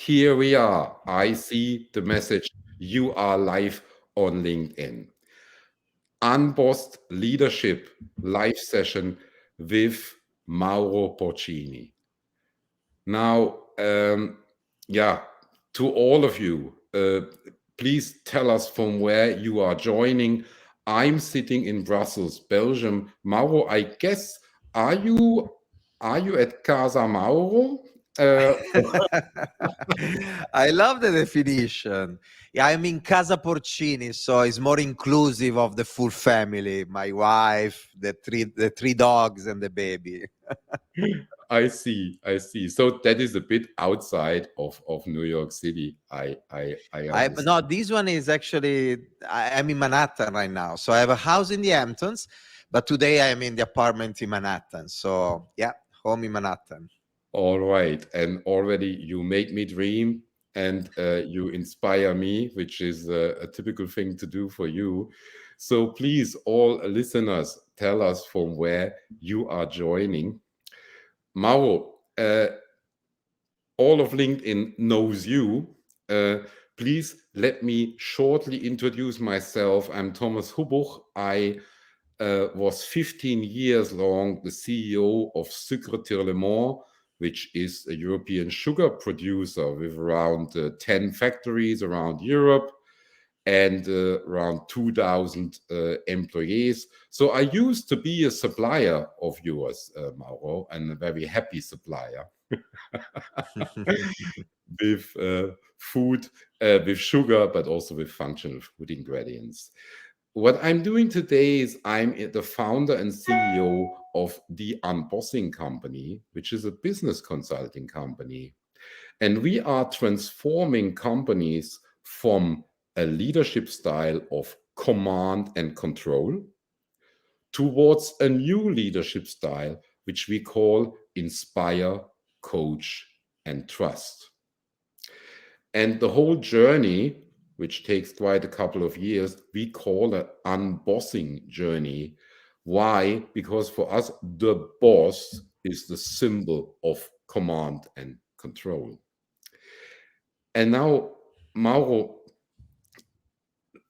Here we are. I see the message. You are live on LinkedIn. Unbossed Leadership live session with Mauro Porcini. Now, yeah, to all of you, please tell us from where you are joining. I'm sitting in Brussels, Belgium. Mauro, I guess, are you at Casa Mauro? Uh, I love the definition. Yeah, I'm in Casa Porcini, so it's more inclusive of the full family. My wife, the three dogs, and the baby. I see. I see. So that is a bit outside of New York City. I No, understand. this one is actually I'm in Manhattan right now. So I have a house in the Hamptons, but today I'm in the apartment in Manhattan. So yeah, home in Manhattan. All right. And already you make me dream and you inspire me, which is a typical thing to do for you. So please, all listeners, tell us from where you are joining. Mauro, all of LinkedIn knows you. Uh, Please let me shortly introduce myself. I'm Thomas Hubuch. I was 15 years long the CEO of Sucre Le Mans, which is a European sugar producer with around 10 factories around Europe and around 2,000 employees. So I used to be a supplier of yours, Mauro, and a very happy supplier with food, with sugar, but also with functional food ingredients. What I'm doing today is I'm the founder and CEO of the Unbossing Company, which is a business consulting company. And we are transforming companies from a leadership style of command and control towards a new leadership style, which we call inspire, coach, and trust. And the whole journey, which takes quite a couple of years, we call an unbossing journey. Why? Because for us, the boss is the symbol of command and control. And now, Mauro,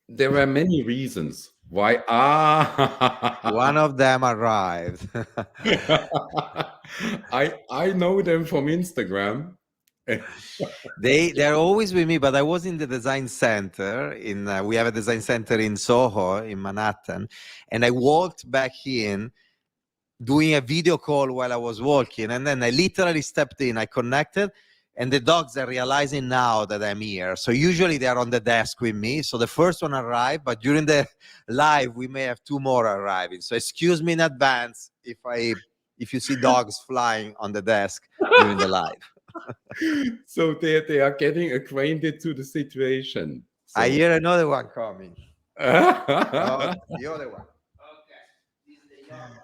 there are many reasons why. One of them arrived. I know them from Instagram. They're always with me, but I was in the design center in we have a design center in Soho in Manhattan, and I walked back in doing a video call while I was walking, and then I literally stepped in, I connected, and the dogs are realizing now that I'm here. So usually they're on the desk with me. So the first one arrived, but during the live we may have two more arriving. So excuse me in advance if you see dogs flying on the desk during the live. So they are getting acquainted to the situation. I So hear another one coming. Oh, the other one. Okay, this is the young one.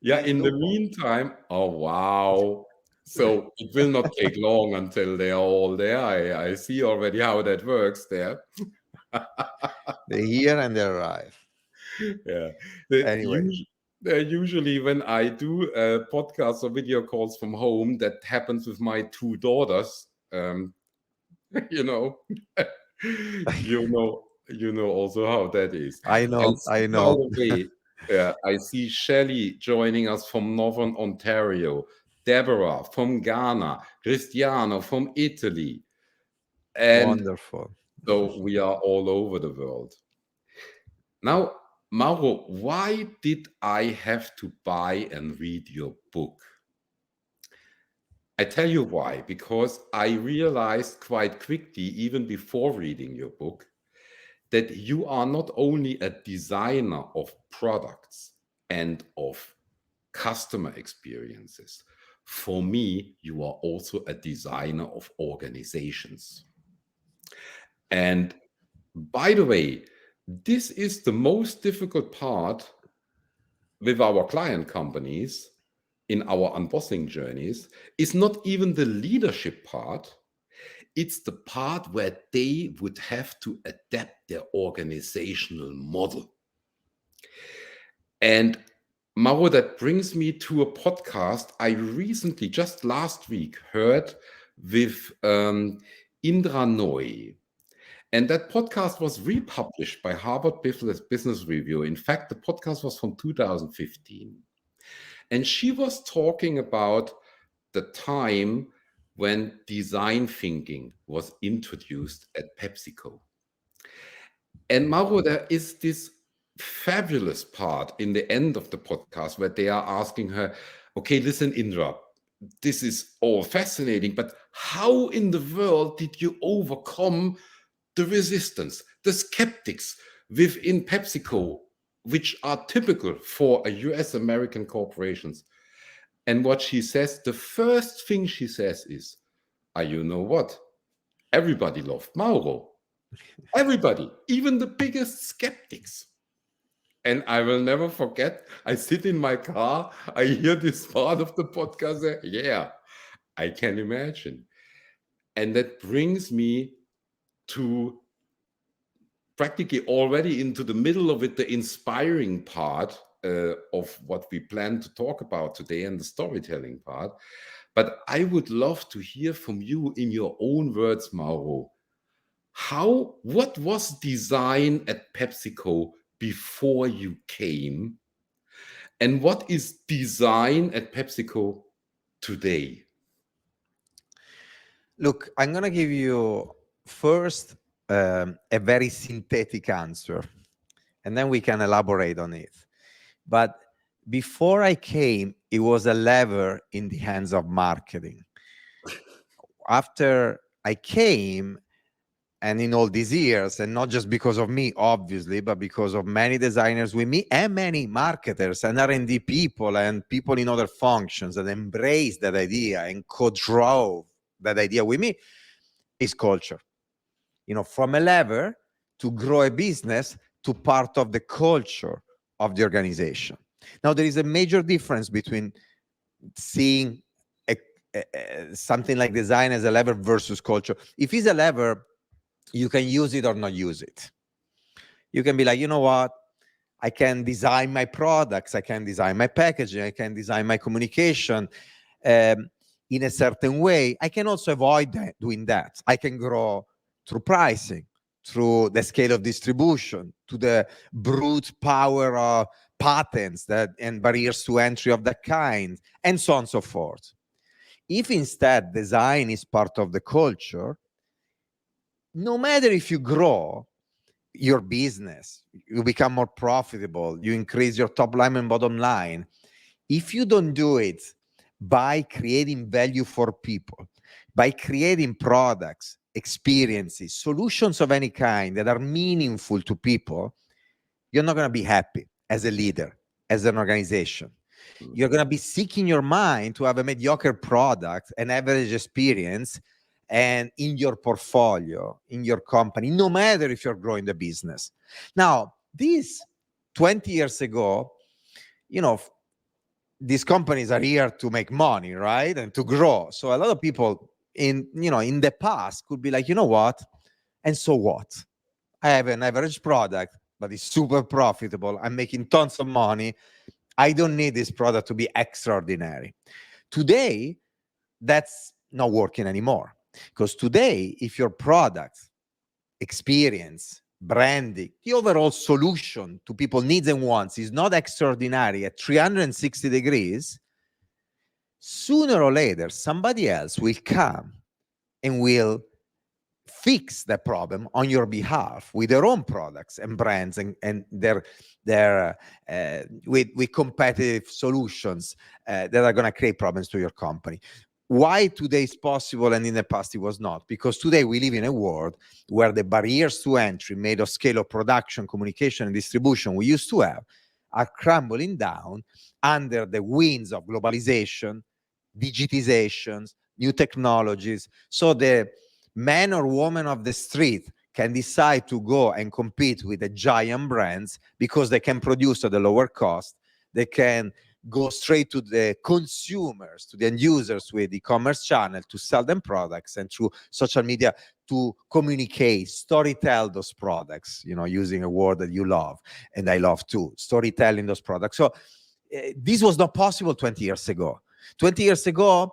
yeah, Hey, in the Lupo. meantime, oh wow. So it will not take long until they are all there. I see already how that works there. They hear and they arrive. Yeah. The, Anyway, usually when I do podcasts or video calls from home, that happens with my two daughters. You know, you know also how that is. I I know, see, I by know. the way, I see Shelley joining us from Northern Ontario, Deborah from Ghana, Cristiano from Italy, and Wonderful. so we are all over the world. Now, Mauro, why did I have to buy and read your book? I tell you why, because I realized quite quickly, even before reading your book, that you are not only a designer of products and of customer experiences. For me, you are also a designer of organizations. And by the way, this is the most difficult part with our client companies in our unbossing journeys, is not even the leadership part. It's the part where they would have to adapt their organizational model. And Mauro, that brings me to a podcast I recently, just last week, heard with Indra Noy. And that podcast was republished by Harvard Business Review. In fact, the podcast was from 2015. And she was talking about the time when design thinking was introduced at PepsiCo. And Mauro, there is this fabulous part in the end of the podcast where they are asking her, okay, listen, Indra, this is all fascinating, but how in the world did you overcome the resistance, the skeptics within PepsiCo, which are typical for a US American corporations? And what she says, the first thing she says is, you know what? Everybody loved Mauro. Everybody, even the biggest skeptics. And I will never forget, I sit in my car, I hear this part of the podcast. Yeah, I can imagine. And that brings me to practically already into the middle of it, the inspiring part of what we plan to talk about today and the storytelling part. But I would love to hear from you in your own words, Mauro. What was design at PepsiCo before you came? And what is design at PepsiCo today? Look, I'm going to give you first a very synthetic answer, and then we can elaborate on it. But before I came, it was a lever in the hands of marketing. After I came, and in all these years, and not just because of me, obviously, but because of many designers with me and many marketers and R&D people and people in other functions that embraced that idea and co-drove that idea with me, is culture. From a lever to grow a business to part of the culture of the organization. Now, there is a major difference between seeing something like design as a lever versus culture. If it's a lever, you can use it or not use it. You can be like, you know what? I can design my products. I can design my packaging. I can design my communication in a certain way. I can also avoid doing that. I can grow through pricing, through the scale of distribution, to the brute power of patents and barriers to entry of that kind, and so on and so forth. If instead design is part of the culture, no matter if you grow your business, you become more profitable, you increase your top line and bottom line, if you don't do it by creating value for people, by creating products, experiences, solutions of any kind that are meaningful to people, you're not going to be happy as a leader, as an organization. You're going to be sick in your mind to have a mediocre product, an average experience, and in your portfolio, in your company, no matter if you're growing the business. Now, this 20 years ago, these companies are here to make money, right? And to grow. So a lot of people in the past could be like, you know what? And so what? I have an average product, but it's super profitable. I'm making tons of money. I don't need this product to be extraordinary. Today, that's not working anymore. Because today, if your product, experience, branding, the overall solution to people's needs and wants is not extraordinary at 360 degrees, sooner or later, somebody else will come and will fix the problem on your behalf with their own products and brands and their with competitive solutions that are going to create problems to your company. Why today is possible and in the past it was not? Because today we live in a world where the barriers to entry made of scale of production, communication, and distribution we used to have are crumbling down under the winds of globalization, digitizations, new technologies. So the man or woman of the street can decide to go and compete with the giant brands because they can produce at a lower cost. They can go straight to the consumers, to the end users with e-commerce channel to sell them products, and through social media to communicate, storytell those products, using a word that you love and I love too, storytelling those products. So this was not possible 20 years ago. 20 years ago,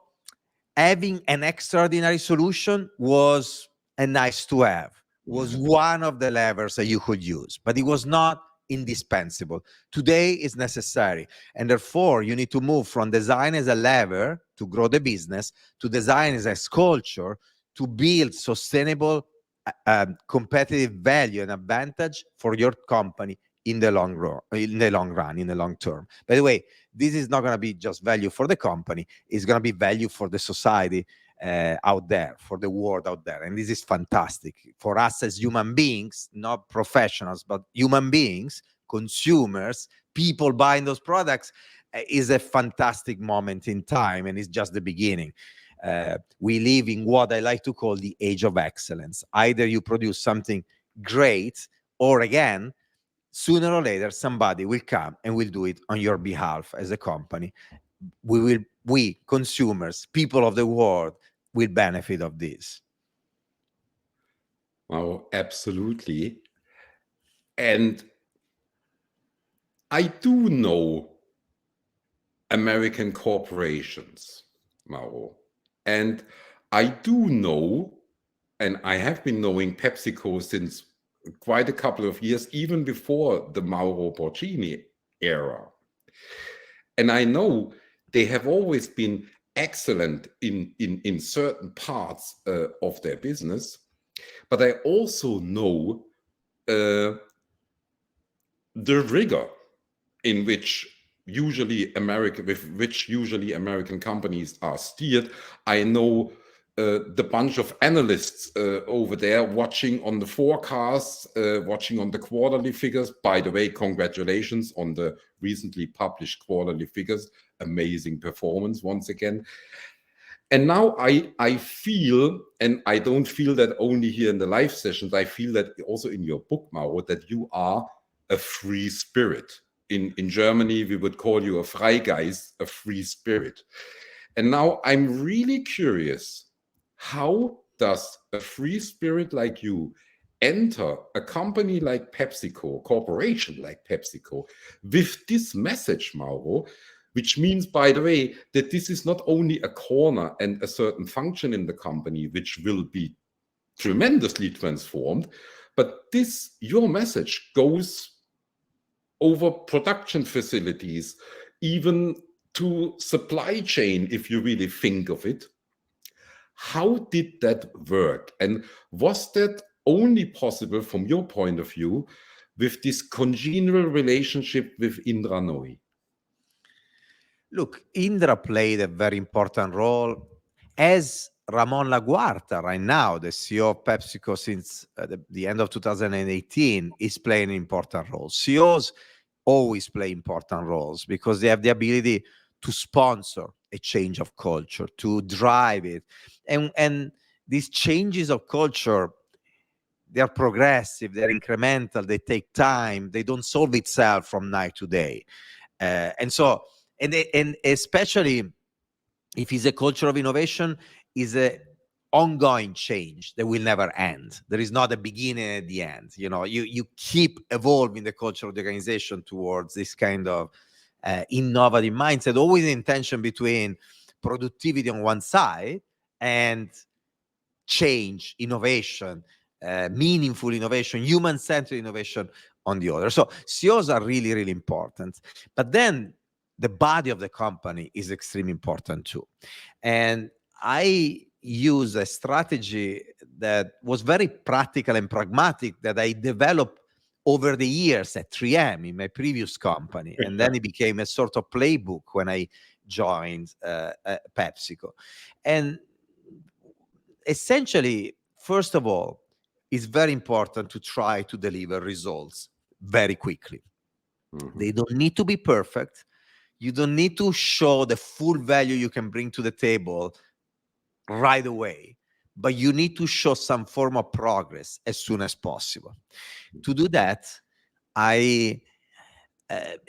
having an extraordinary solution was a nice to have, was one of the levers that you could use, but it was not indispensable. Today is necessary. And therefore, you need to move from design as a lever to grow the business to design as a culture to build sustainable competitive value and advantage for your company in the long run, in the long term. By the way, this is not going to be just value for the company, it's going to be value for the society out there, for the world out there. And this is fantastic for us as human beings, not professionals, but human beings, consumers, people buying those products. Is a fantastic moment in time, and it's just the beginning. We live in what I like to call the age of excellence. Either you produce something great, or again, sooner or later, somebody will come and will do it on your behalf as a company. We consumers, people of the world, will benefit of this. Oh, absolutely. And I do know American corporations, Mauro. And I do know, and I have been knowing PepsiCo since quite a couple of years, even before the Mauro Porcini era. And I know they have always been excellent in certain parts of their business. But I also know the rigor in which usually American companies are steered. I know the bunch of analysts over there watching on the forecasts, watching on the quarterly figures. By the way, congratulations on the recently published quarterly figures. Amazing performance once again. And now I feel, and I don't feel that only here in the live sessions, I feel that also in your book, Mauro, that you are a free spirit. In Germany, we would call you a Freigeist, a free spirit. And now I'm really curious, how does a free spirit like you enter a company like PepsiCo, a corporation like PepsiCo, with this message, Mauro, which means, by the way, that this is not only a corner and a certain function in the company, which will be tremendously transformed, but this, your message goes over production facilities, even to supply chain, if you really think of it. How did that work? And was that only possible from your point of view with this congenial relationship with Indra Nooyi? Look, Indra played a very important role, as Ramon Laguarta, right now, the CEO of PepsiCo since the end of 2018, is playing an important role. CEOs always play important roles because they have the ability to sponsor a change of culture, to drive it. And these changes of culture, they are progressive, they're incremental, they take time, they don't solve itself from night to day. And especially if it's a culture of innovation, is a ongoing change that will never end. There is not a beginning and the end. You know, you keep evolving the culture of the organization towards this kind of innovative mindset, always in tension between productivity on one side and change, innovation, meaningful innovation, human-centered innovation on the other. So CEOs are really, really important. But then the body of the company is extremely important too. And I use a strategy that was very practical and pragmatic that I developed over the years at 3M in my previous company. And then it became a sort of playbook when I joined PepsiCo. And essentially, first of all, it's very important to try to deliver results very quickly. Mm-hmm. They don't need to be perfect. You don't need to show the full value you can bring to the table right away, but you need to show some form of progress as soon as possible. To do that, I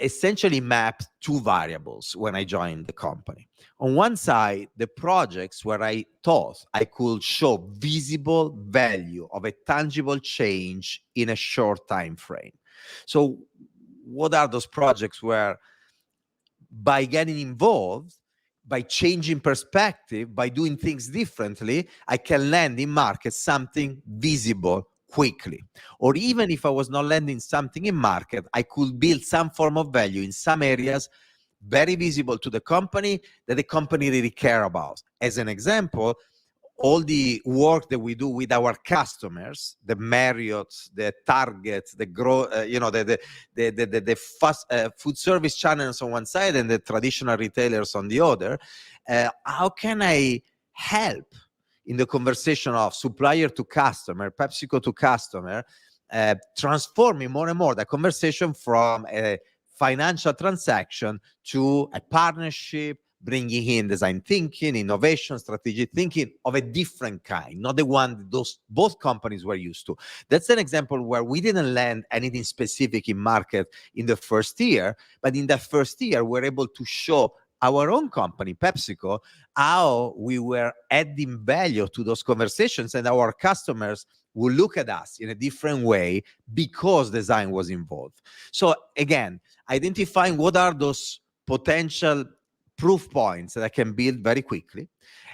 essentially mapped two variables when I joined the company. On one side, the projects where I thought I could show visible value of a tangible change in a short time frame. So what are those projects where by getting involved, by changing perspective, by doing things differently, I can land in market something visible quickly. Or even if I was not landing something in market, I could build some form of value in some areas very visible to the company that the company really care about. As an example, all the work that we do with our customers, the Marriotts, the Targets, the fast food service channels on one side and the traditional retailers on the other, how can I help in the conversation of supplier to customer, PepsiCo to customer, transforming more and more the conversation from a financial transaction to a partnership, bringing in design thinking, innovation, strategic thinking of a different kind, not the one those both companies were used to. That's an example where we didn't land anything specific in market in the first year, but in that first year, we're able to show our own company, PepsiCo, how we were adding value to those conversations, and our customers will look at us in a different way because design was involved. So again, identifying what are those potential proof points that I can build very quickly.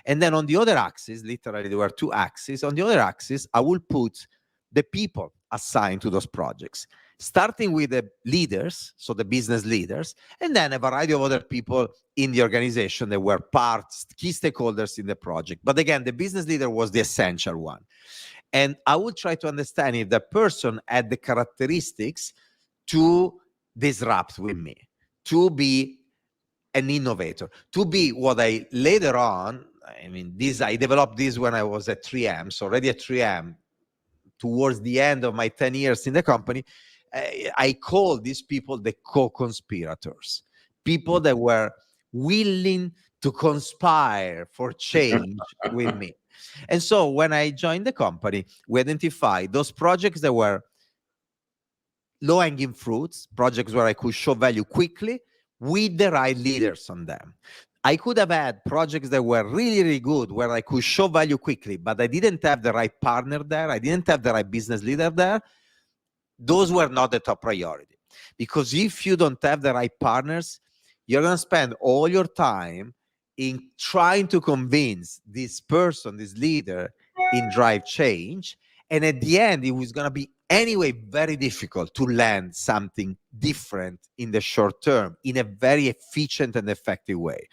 And then on the other axis, literally there were two axes. On the other axis, I will put the people assigned to those projects, starting with the leaders, so the business leaders, and then a variety of other people in the organization that were parts, key stakeholders in the project. But again, the business leader was the essential one. And I would try to understand if the person had the characteristics to disrupt with me, to be an innovator, to be what I later on, I developed this when I was at 3M. So already at 3M, towards the end of my 10 years in the company, I call these people the co-conspirators, people that were willing to conspire for change with me. And so when I joined the company, we identified those projects that were low-hanging fruits, projects where I could show value quickly with the right leaders on them. I could have had projects that were really, really good where I could show value quickly, but I didn't have the right partner there. I didn't have the right business leader there. Those were not the top priority. Because if you don't have the right partners, you're going to spend all your time in trying to convince this person, this leader, in drive change. And at the end, it was going to be anyway very difficult to land something different in the short term in a very efficient and effective way.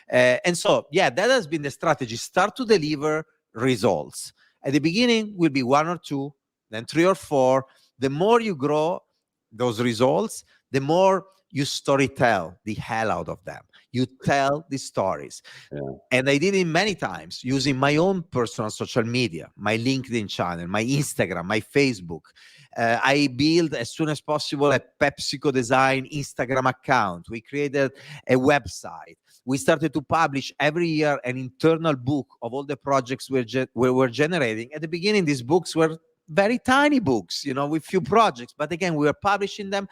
And so, yeah, that has been the strategy. Start to deliver results. At the beginning, will be 1 or 2, then 3 or 4. The more you grow those results, the more you storytell the hell out of them. You tell the stories. Yeah. And I did it many times using my own personal social media, my LinkedIn channel, my Instagram, my Facebook. I built as soon as possible a PepsiCo Design Instagram account. We created a website. We started to publish every year an internal book of all the projects we were generating. At the beginning, these books were very tiny books, with few projects. But again, we were publishing them,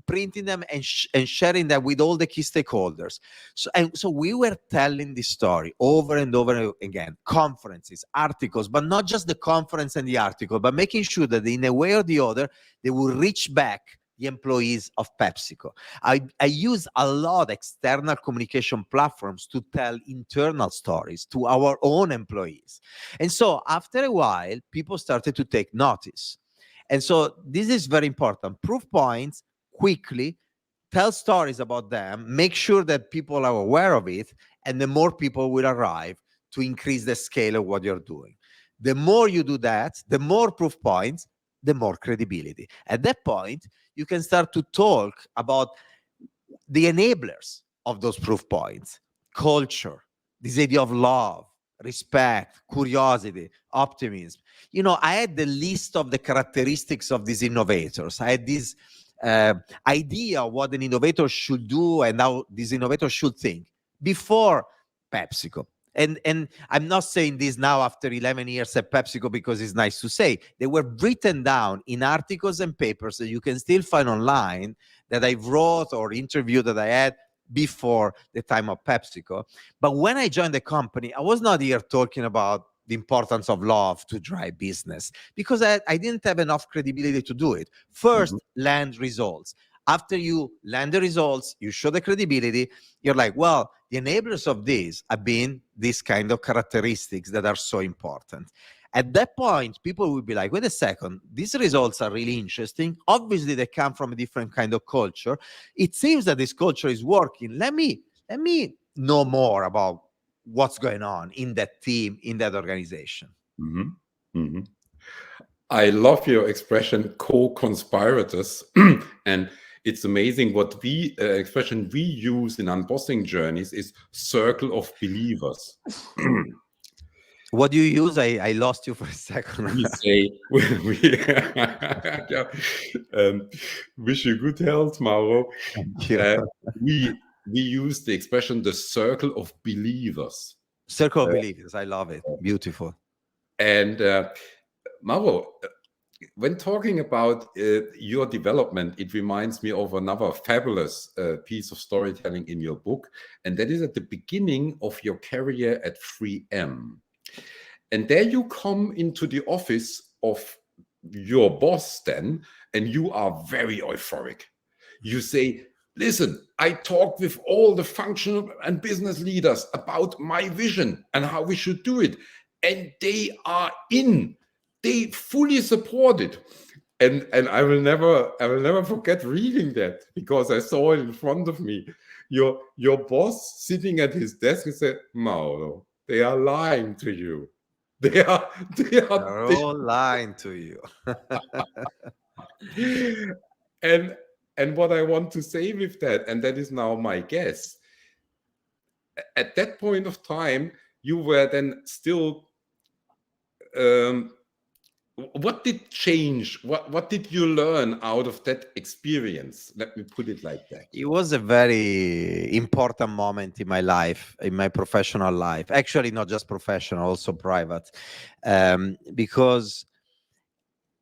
printing them, and sharing them with all the key stakeholders. So we were telling this story over and over again, conferences, articles, but not just the conference and the article, but making sure that in a way or the other, they will reach back the employees of PepsiCo. I use a lot of external communication platforms to tell internal stories to our own employees. And so after a while, people started to take notice. And so this is very important. Proof points quickly, tell stories about them, make sure that people are aware of it, and the more people will arrive to increase the scale of what you're doing. The more you do that, the more proof points, the more credibility. At that point, you can start to talk about the enablers of those proof points: culture, this idea of love, respect, curiosity, optimism. I had the list of the characteristics of these innovators. I had this idea of what an innovator should do and how this innovator should think before PepsiCo. And I'm not saying this now after 11 years at PepsiCo because it's nice to say. They were written down in articles and papers that you can still find online that I wrote or interviewed that I had before the time of PepsiCo. But when I joined the company, I was not here talking about the importance of love to drive business because I didn't have enough credibility to do it. First, land results. After you land the results, you show the credibility, you're like, well, the enablers of this have been these kind of characteristics that are so important. At that point, people will be like, wait a second, these results are really interesting. Obviously, they come from a different kind of culture. It seems that this culture is working. Let me know more about what's going on in that team, in that organization. Mhm. Mhm. I love your expression co-conspirators. And it's amazing what expression we use in unbossing journeys is circle of believers. What do you use? I lost you for a second. We say, yeah, wish you good health, Mauro. Thank you. We use the expression the circle of believers. Circle of believers. I love it. Beautiful. And Mauro, when talking about your development, it reminds me of another fabulous piece of storytelling in your book, and that is at the beginning of your career at 3M. And there you come into the office of your boss then, and you are very euphoric. You say, listen, I talked with all the functional and business leaders about my vision and how we should do it. And they are in. They fully support it. And I will never forget reading that, because I saw it in front of me. Your boss sitting at his desk and said, Mauro, they are lying to you. They're all lying to you. And what I want to say with that, and that is now my guess, at that point of time, you were then still, what did change? What did you learn out of that experience? Let me put it like that. It was a very important moment in my life, in my professional life. Actually, not just professional, also private, because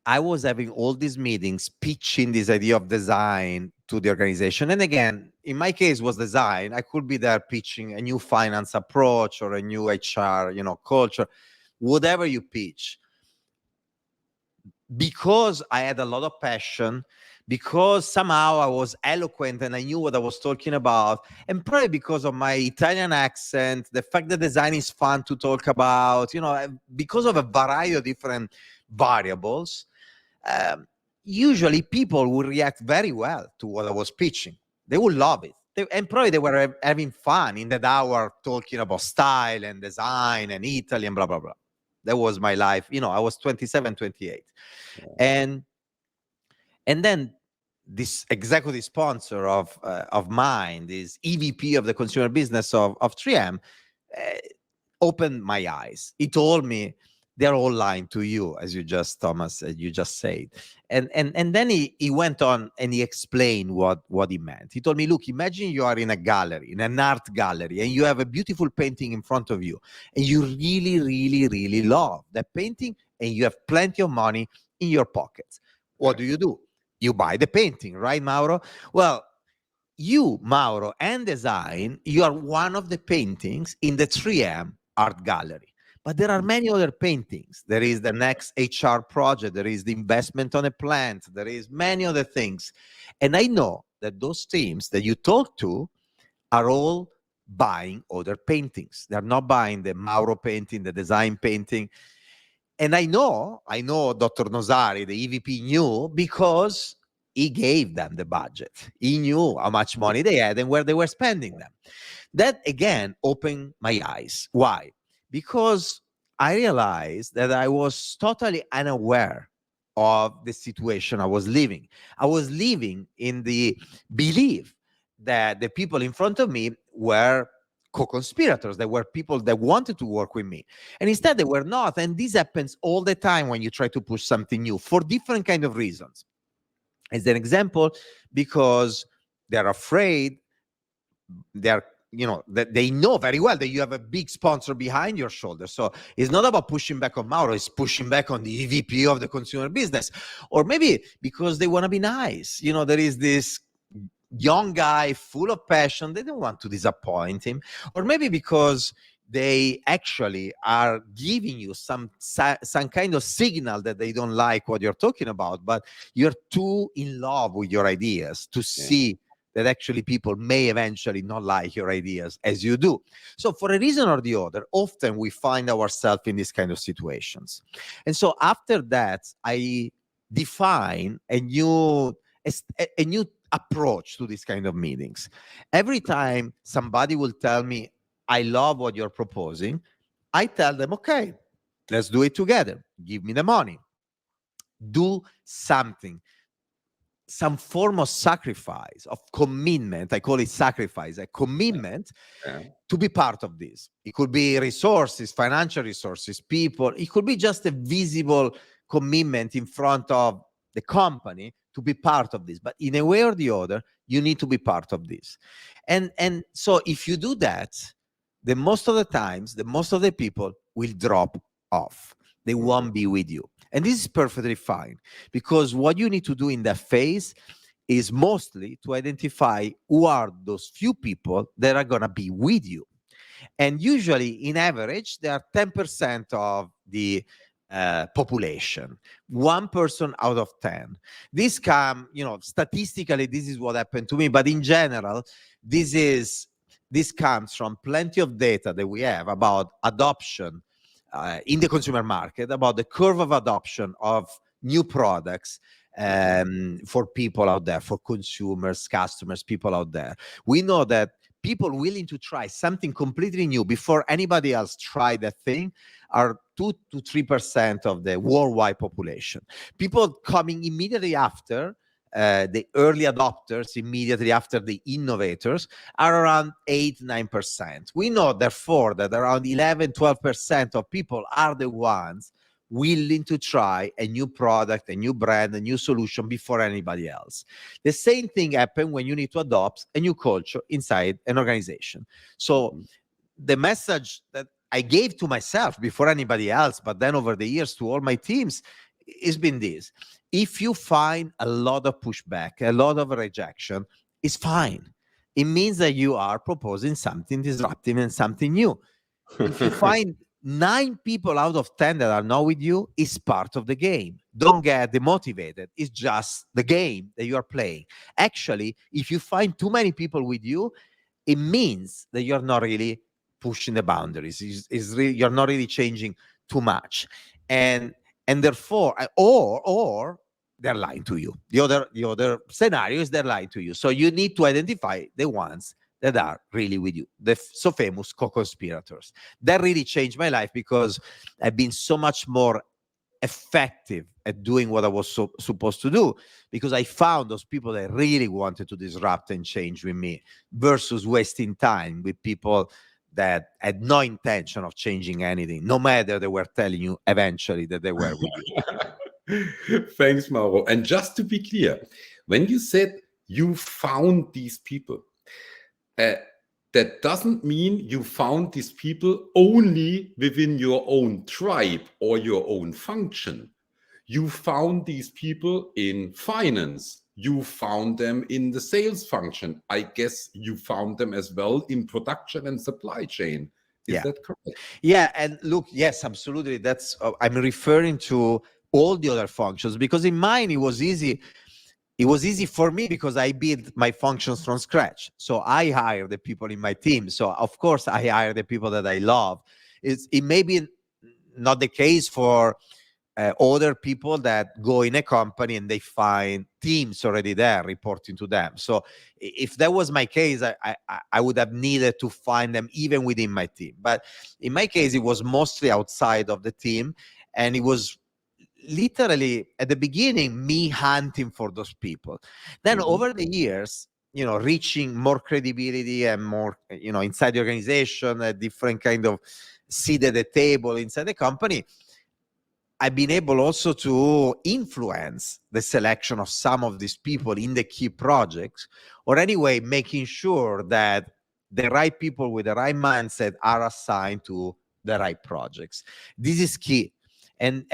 I was having all these meetings, pitching this idea of design to the organization. And again, in my case, was design. I could be there pitching a new finance approach or a new HR, culture, whatever you pitch. Because I had a lot of passion, because somehow I was eloquent and I knew what I was talking about, and probably because of my Italian accent, the fact that design is fun to talk about, because of a variety of different variables, usually people will react very well to what I was pitching. They will love it. And probably they were having fun in that hour talking about style and design and Italy and blah, blah, blah. That was my life. I was 27, 28. Yeah. And then this executive sponsor of mine, this EVP of the consumer business of 3M, opened my eyes. He told me, they're all lying to you, as you just, Thomas, you just said. And then he went on and he explained what he meant. He told me, look, imagine you are in a gallery, in an art gallery, and you have a beautiful painting in front of you, and you really, really, really love that painting, and you have plenty of money in your pockets. What do? You buy the painting, right, Mauro? Well, you, Mauro, and design, you are one of the paintings in the 3M art gallery. But there are many other paintings. There is the next HR project. There is the investment on a plant. There is many other things. And I know that those teams that you talk to are all buying other paintings. They're not buying the Mauro painting, the design painting. And I know Dr. Nosari, the EVP, knew, because he gave them the budget. He knew how much money they had and where they were spending them. That, again, opened my eyes. Why? Because I realized that I was totally unaware of the situation I was living. I was living in the belief that the people in front of me were co-conspirators. They were people that wanted to work with me. And instead, they were not. And this happens all the time when you try to push something new for different kind of reasons. As an example, because they're afraid, that they know very well that you have a big sponsor behind your shoulder. So it's not about pushing back on Mauro, it's pushing back on the EVP of the consumer business. Or maybe because they want to be nice. There is this young guy full of passion. They don't want to disappoint him. Or maybe because they actually are giving you some kind of signal that they don't like what you're talking about, but you're too in love with your ideas to Yeah. see that actually people may eventually not like your ideas as you do. So for a reason or the other, often we find ourselves in these kind of situations. And so after that, I define a new approach to these kind of meetings. Every time somebody will tell me, I love what you're proposing, I tell them, okay, let's do it together. Give me the money. Do something, some form of sacrifice, of commitment. I call it sacrifice, a commitment Yeah. to be part of this. It could be resources, financial resources, people. It could be just a visible commitment in front of the company to be part of this. But in a way or the other, you need to be part of this. And so if you do that, the most of the times, the most of the people will drop off. They won't be with you. And this is perfectly fine, because what you need to do in that phase is mostly to identify who are those few people that are going to be with you. And usually, in average, they are 10% of the population, one person out of 10. This statistically, this is what happened to me, but in general, this comes from plenty of data that we have about adoption in the consumer market, about the curve of adoption of new products for people out there, for consumers, customers, people out there. We know that people willing to try something completely new before anybody else tried that thing are 2 to 3% of the worldwide population. People coming immediately after, the early adopters, immediately after the innovators, are around 8-9%. We know, therefore, that around 11-12% of people are the ones willing to try a new product, a new brand, a new solution before anybody else. The same thing happens when you need to adopt a new culture inside an organization. So the message that I gave to myself before anybody else, but then over the years to all my teams, has been this: if you find a lot of pushback, a lot of rejection, it's fine. It means that you are proposing something disruptive and something new. If you find 9 people out of 10 that are not with you, it's part of the game. Don't get demotivated. It's just the game that you are playing. Actually, if you find too many people with you, it means that you're not really pushing the boundaries. You're not really changing too much. And therefore, or they're lying to you. The other scenario is they're lying to you. So you need to identify the ones that are really with you, the so famous co-conspirators. That really changed my life, because I've been so much more effective at doing what I was supposed to do, because I found those people that really wanted to disrupt and change with me, versus wasting time with people that had no intention of changing anything, no matter they were telling you eventually that they were with you. Thanks, Mauro. And just to be clear, when you said you found these people, uh, that doesn't mean you found these people only within your own tribe or your own function. You found these people in finance. You found them in the sales function. I guess you found them as well in production and supply chain. Is that correct? Yeah, and look, yes, absolutely. That's I'm referring to all the other functions, because in mine it was easy. It was easy for me because I built my functions from scratch. So I hire the people in my team. So of course I hire the people that I love. It may be not the case for other people that go in a company and they find teams already there reporting to them. So if that was my case, I would have needed to find them even within my team. But in my case, it was mostly outside of the team, and it was literally at the beginning me hunting for those people. Then over the years, reaching more credibility and more, inside the organization, a different kind of seat at the table inside the company, I've been able also to influence the selection of some of these people in the key projects, or anyway, making sure that the right people with the right mindset are assigned to the right projects. This is key. And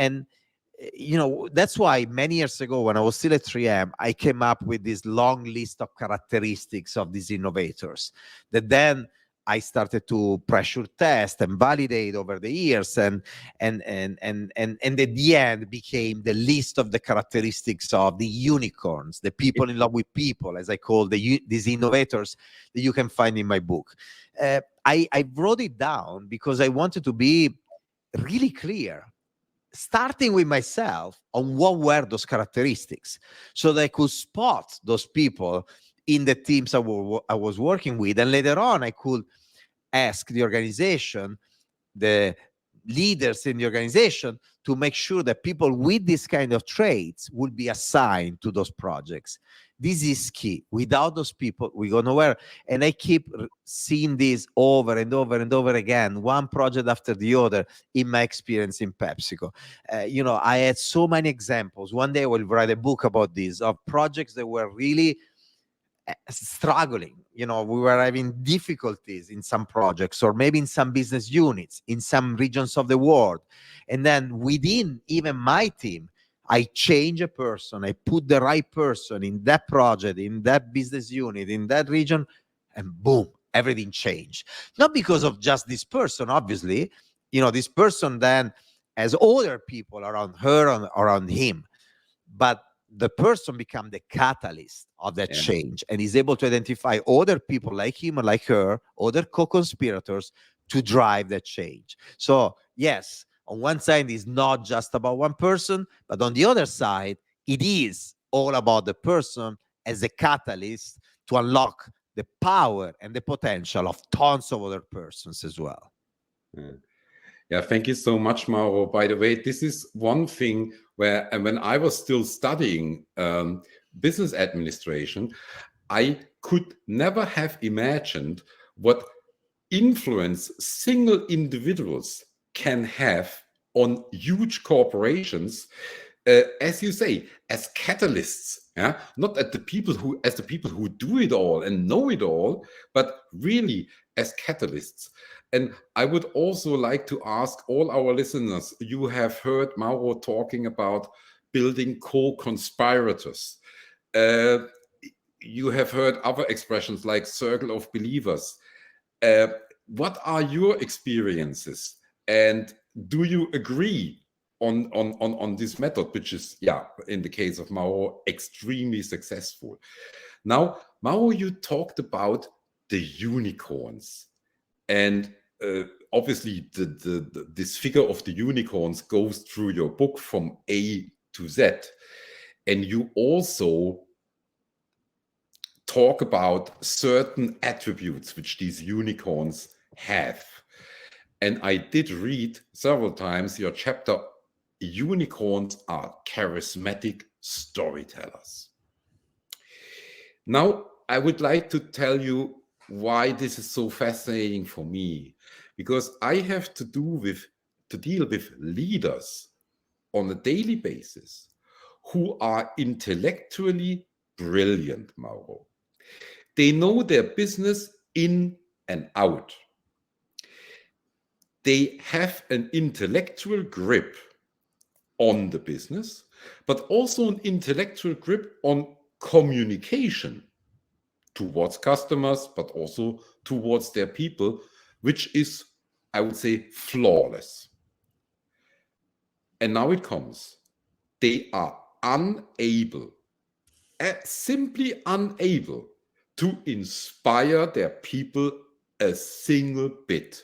that's why many years ago, when I was still at 3M, I came up with this long list of characteristics of these innovators that then I started to pressure test and validate over the years, and at the end became the list of the characteristics of the unicorns, the people in love with people, as I call these innovators that you can find in my book. I wrote it down because I wanted to be really clear, starting with myself, on what were those characteristics, so that I could spot those people in the teams I was working with. And later on, I could ask the organization, the leaders in the organization, to make sure that people with this kind of traits will be assigned to those projects. This is key. Without those people, we go nowhere. And I keep seeing this over and over and over again, one project after the other, in my experience in PepsiCo. I had so many examples. One day I will write a book about this, of projects that were really struggling. We were having difficulties in some projects, or maybe in some business units, in some regions of the world. And then within even my team, I change a person, I put the right person in that project, in that business unit, in that region, and boom, everything changed. Not because of just this person, obviously. This person then has other people around her and around him, but the person become the catalyst of that change, and is able to identify other people like him or like her, other co-conspirators, to drive that change. So yes, on one side, it's not just about one person, but on the other side, it is all about the person as a catalyst to unlock the power and the potential of tons of other persons as well. Yeah, thank you so much, Mauro. By the way, this is one thing where, and when I was still studying business administration, I could never have imagined what influence single individuals can have on huge corporations, as you say, as catalysts. Yeah, not as the people who do it all and know it all, but really as catalysts. And I would also like to ask all our listeners, you have heard Mauro talking about building co-conspirators. You have heard other expressions like circle of believers. What are your experiences? And do you agree on this method, which is, in the case of Mauro, extremely successful? Now, Mauro, you talked about the unicorns. And obviously, this figure of the unicorns goes through your book from A to Z. And you also talk about certain attributes which these unicorns have. And I did read several times your chapter, Unicorns are charismatic storytellers. Now, I would like to tell you why this is so fascinating for me, because I have to deal with leaders on a daily basis who are intellectually brilliant, Mauro. They know their business in and out. They have an intellectual grip on the business, but also an intellectual grip on communication towards customers, but also towards their people, which is, I would say, flawless. And now it comes. They are unable, simply unable, to inspire their people a single bit,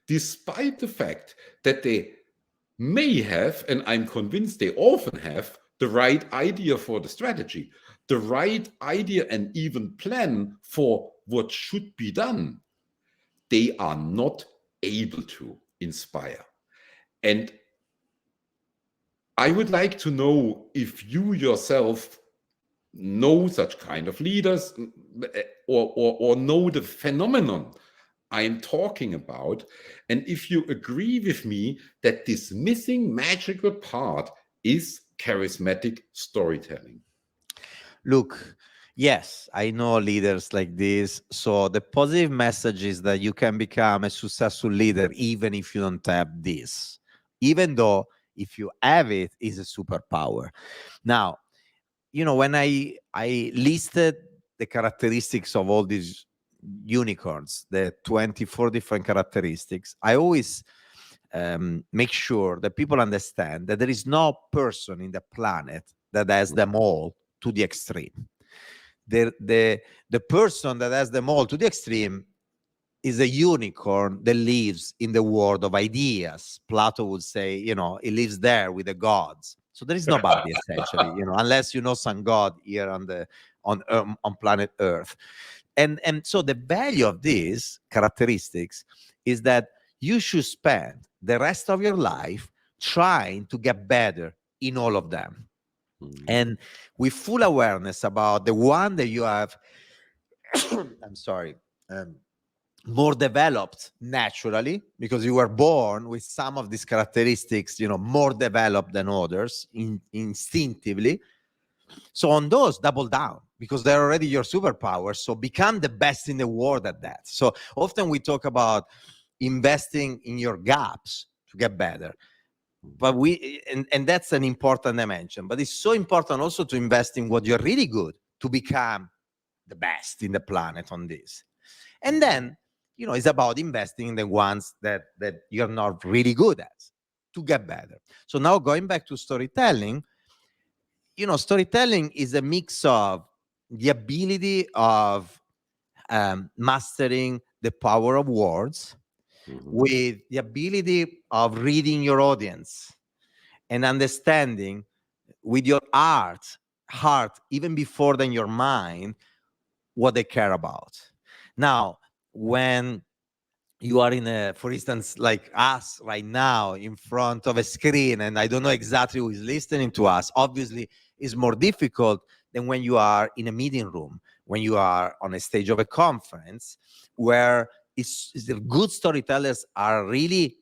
despite the fact that they may have, and I'm convinced they often have, the right idea for the strategy, the right idea and even plan for what should be done. They are not able to inspire. And I would like to know if you yourself know such kind of leaders, or know the phenomenon I'm talking about, and if you agree with me that this missing magical part is charismatic storytelling. Look, yes, I know leaders like this. So the positive message is that you can become a successful leader even if you don't have this, even though if you have it, is a superpower. Now, when I listed the characteristics of all these unicorns, the 24 different characteristics, I always make sure that people understand that there is no person in the planet that has them all to the extreme. The person that has them all to the extreme is a unicorn that lives in the world of ideas. Plato would say, it lives there with the gods. So there is nobody essentially, unless you know some god here on planet Earth. And so the value of these characteristics is that you should spend the rest of your life trying to get better in all of them. And with full awareness about the one that you have, I'm sorry, more developed naturally, because you were born with some of these characteristics, more developed than others instinctively. So on those, double down, because they're already your superpowers. So become the best in the world at that. So often we talk about investing in your gaps to get better. But and that's an important dimension. But it's so important also to invest in what you're really good to become the best in the planet on this. And then, it's about investing in the ones that you're not really good at to get better. So now going back to storytelling, storytelling is a mix of the ability of mastering the power of words with the ability of reading your audience and understanding with your heart, even before than your mind, what they care about. Now, when you are for instance, like us right now in front of a screen, and I don't know exactly who is listening to us, obviously is more difficult than when you are in a meeting room, when you are on a stage of a conference, where the good storytellers are really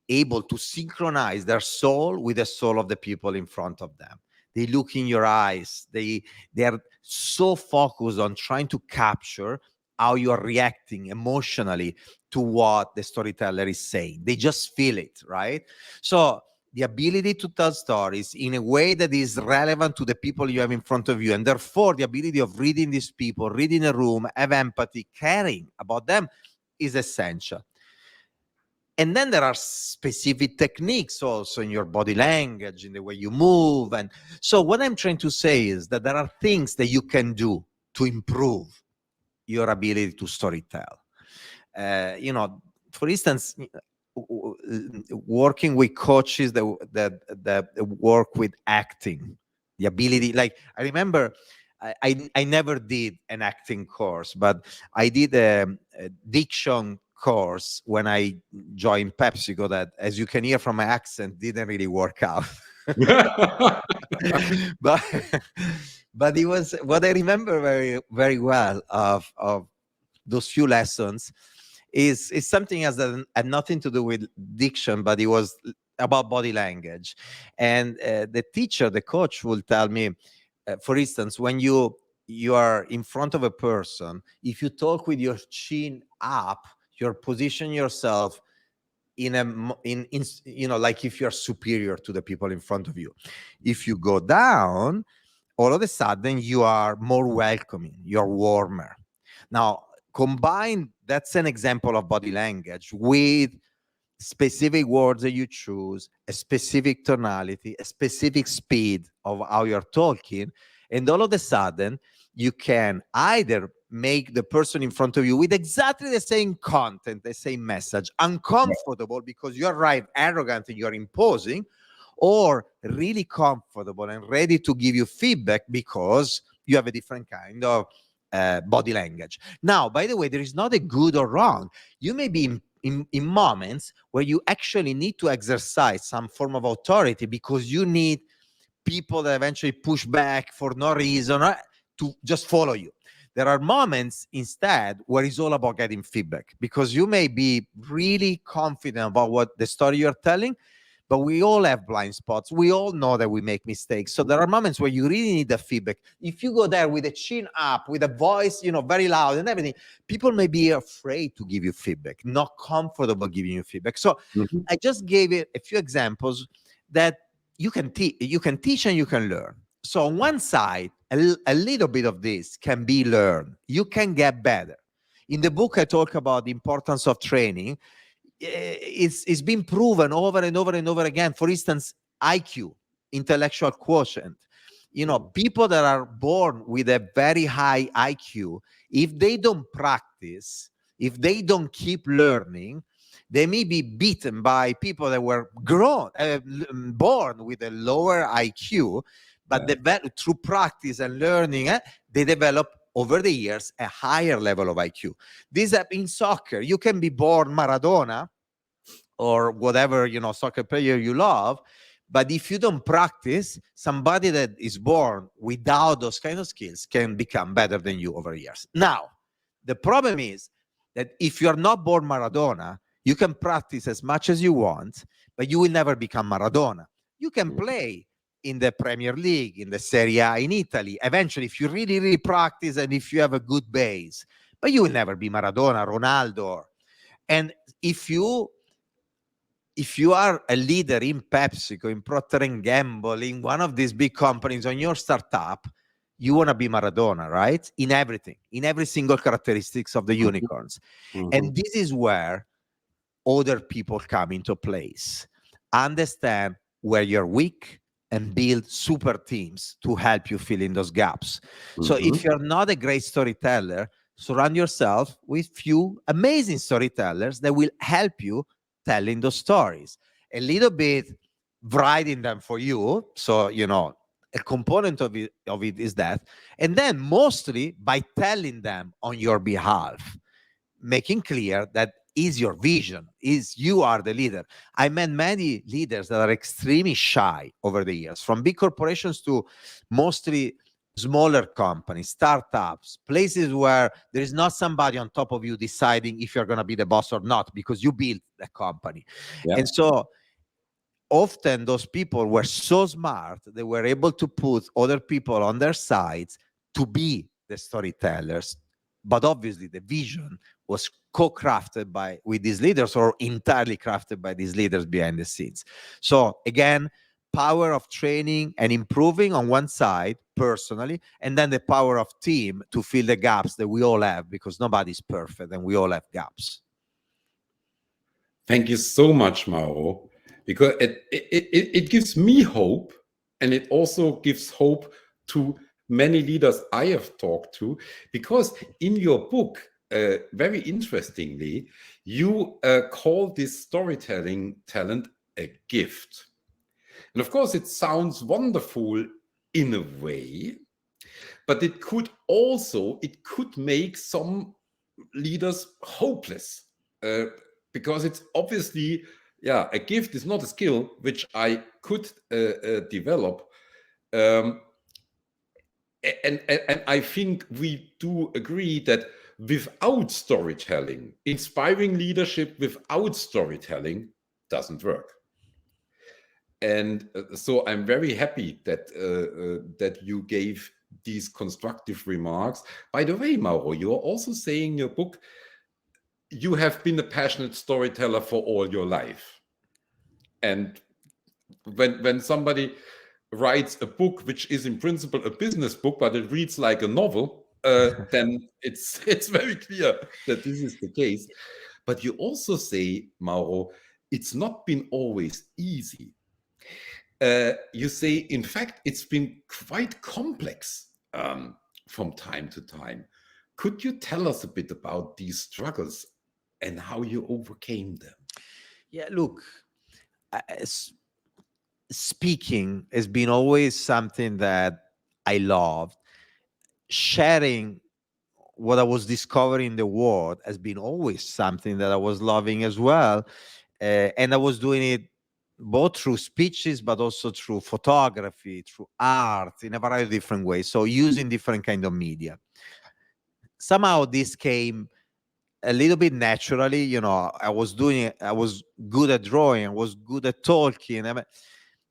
able to synchronize their soul with the soul of the people in front of them. They look in your eyes. They are so focused on trying to capture how you are reacting emotionally to what the storyteller is saying. They just feel it, right? So the ability to tell stories in a way that is relevant to the people you have in front of you, and therefore the ability of reading these people, reading a room, have empathy, caring about them, is essential. And then there are specific techniques also in your body language, in the way you move. And so what I'm trying to say is that there are things that you can do to improve your ability to storytell. For instance, working with coaches that work with acting, the ability, like I remember I never did an acting course, but I did a diction course when I joined PepsiCo that, as you can hear from my accent, didn't really work out. but but it was what I remember very, very well of those few lessons is something else that had nothing to do with diction, but it was about body language. And the teacher, the coach, will tell me, for instance, when you are in front of a person, if you talk with your chin up, you're positioning yourself like if you're superior to the people in front of you. If you go down, all of a sudden you are more welcoming, you're warmer. Now, combine, that's an example of body language, with specific words that you choose, a specific tonality, a specific speed of how you're talking, and all of a sudden you can either make the person in front of you with exactly the same content, the same message, uncomfortable because you arrive arrogant and you're imposing, or really comfortable and ready to give you feedback because you have a different kind of body language. Now, by the way, there is not a good or wrong. You may be in moments where you actually need to exercise some form of authority because you need people that eventually push back for no reason to just follow you. There are moments instead where it's all about getting feedback, because you may be really confident about what the story you're telling, but we all have blind spots. We all know that we make mistakes. So there are moments where you really need the feedback. If you go there with a chin up, with a voice, very loud and everything, people may be afraid to give you feedback, not comfortable giving you feedback. So I just gave it a few examples that you can teach and you can learn. So on one side, a little bit of this can be learned. You can get better. In the book, I talk about the importance of training. It's been proven over and over and over again. For instance, IQ, intellectual quotient. People that are born with a very high IQ, if they don't practice, if they don't keep learning, they may be beaten by people that were born with a lower IQ, but through practice and learning, they develop over the years a higher level of IQ. This in soccer, you can be born Maradona or whatever soccer player you love, but if you don't practice, somebody that is born without those kind of skills can become better than you over years. Now, the problem is that if you're not born Maradona, you can practice as much as you want, but you will never become Maradona. You can play in the Premier League, in the Serie A in Italy, eventually, if you really, really practice and if you have a good base, but you will never be Maradona, Ronaldo. And if you are a leader in PepsiCo, in Procter & Gamble, in one of these big companies on your startup, you want to be Maradona, right? In everything, in every single characteristics of the unicorns. And this is where other people come into place. Understand where you're weak and build super teams to help you fill in those gaps. So if you're not a great storyteller, surround yourself with few amazing storytellers that will help you telling those stories. A little bit writing them for you. So, a component of it is that. And then mostly by telling them on your behalf, making clear that is your vision, is you are the leader. I met many leaders that are extremely shy over the years, from big corporations to mostly smaller companies, startups, places where there is not somebody on top of you deciding if you're going to be the boss or not, because you built the company. And so often those people were so smart, they were able to put other people on their sides to be the storytellers. But obviously the vision was co-crafted with these leaders, or entirely crafted by these leaders behind the scenes. So again, power of training and improving on one side personally, and then the power of team to fill the gaps that we all have, because nobody's perfect and we all have gaps. Thank you so much, Mauro, because it gives me hope, and it also gives hope to many leaders I have talked to, because in your book, very interestingly, you call this storytelling talent a gift. And of course, it sounds wonderful in a way, but it could make some leaders hopeless, because it's obviously, a gift is not a skill which I could develop. And I think we do agree that without storytelling, inspiring leadership without storytelling doesn't work. And so I'm very happy that you gave these constructive remarks. By the way, Mauro, you're also saying in your book you have been a passionate storyteller for all your life. And when somebody writes a book which is in principle a business book, but it reads like a novel, then it's very clear that this is the case. But you also say, Mauro, it's not been always easy. You say, in fact, it's been quite complex from time to time. Could you tell us a bit about these struggles and how you overcame them? Yeah, look, speaking has been always something that I loved. Sharing what I was discovering in the world has been always something that I was loving as well. And I was doing it both through speeches, but also through photography, through art, in a variety of different ways. So using different kind of media. Somehow this came a little bit naturally. I was good at drawing, I was good at talking,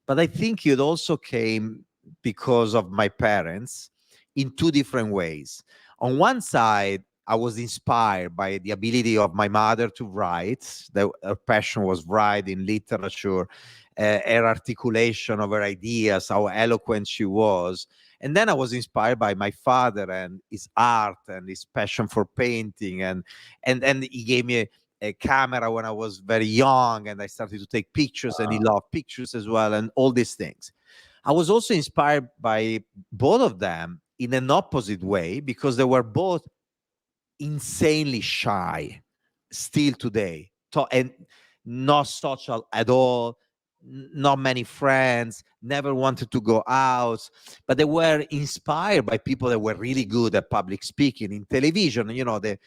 but I think it also came because of my parents in two different ways. On one side, I was inspired by the ability of my mother to write. Her passion was writing, literature, her articulation of her ideas, how eloquent she was. And then I was inspired by my father and his art and his passion for painting. And he gave me a camera when I was very young, and I started to take pictures, and he loved pictures as well, and all these things. I was also inspired by both of them in an opposite way, because they were both insanely shy still today, and not social at all, not many friends, never wanted to go out, but they were inspired by people that were really good at public speaking in television. You know, the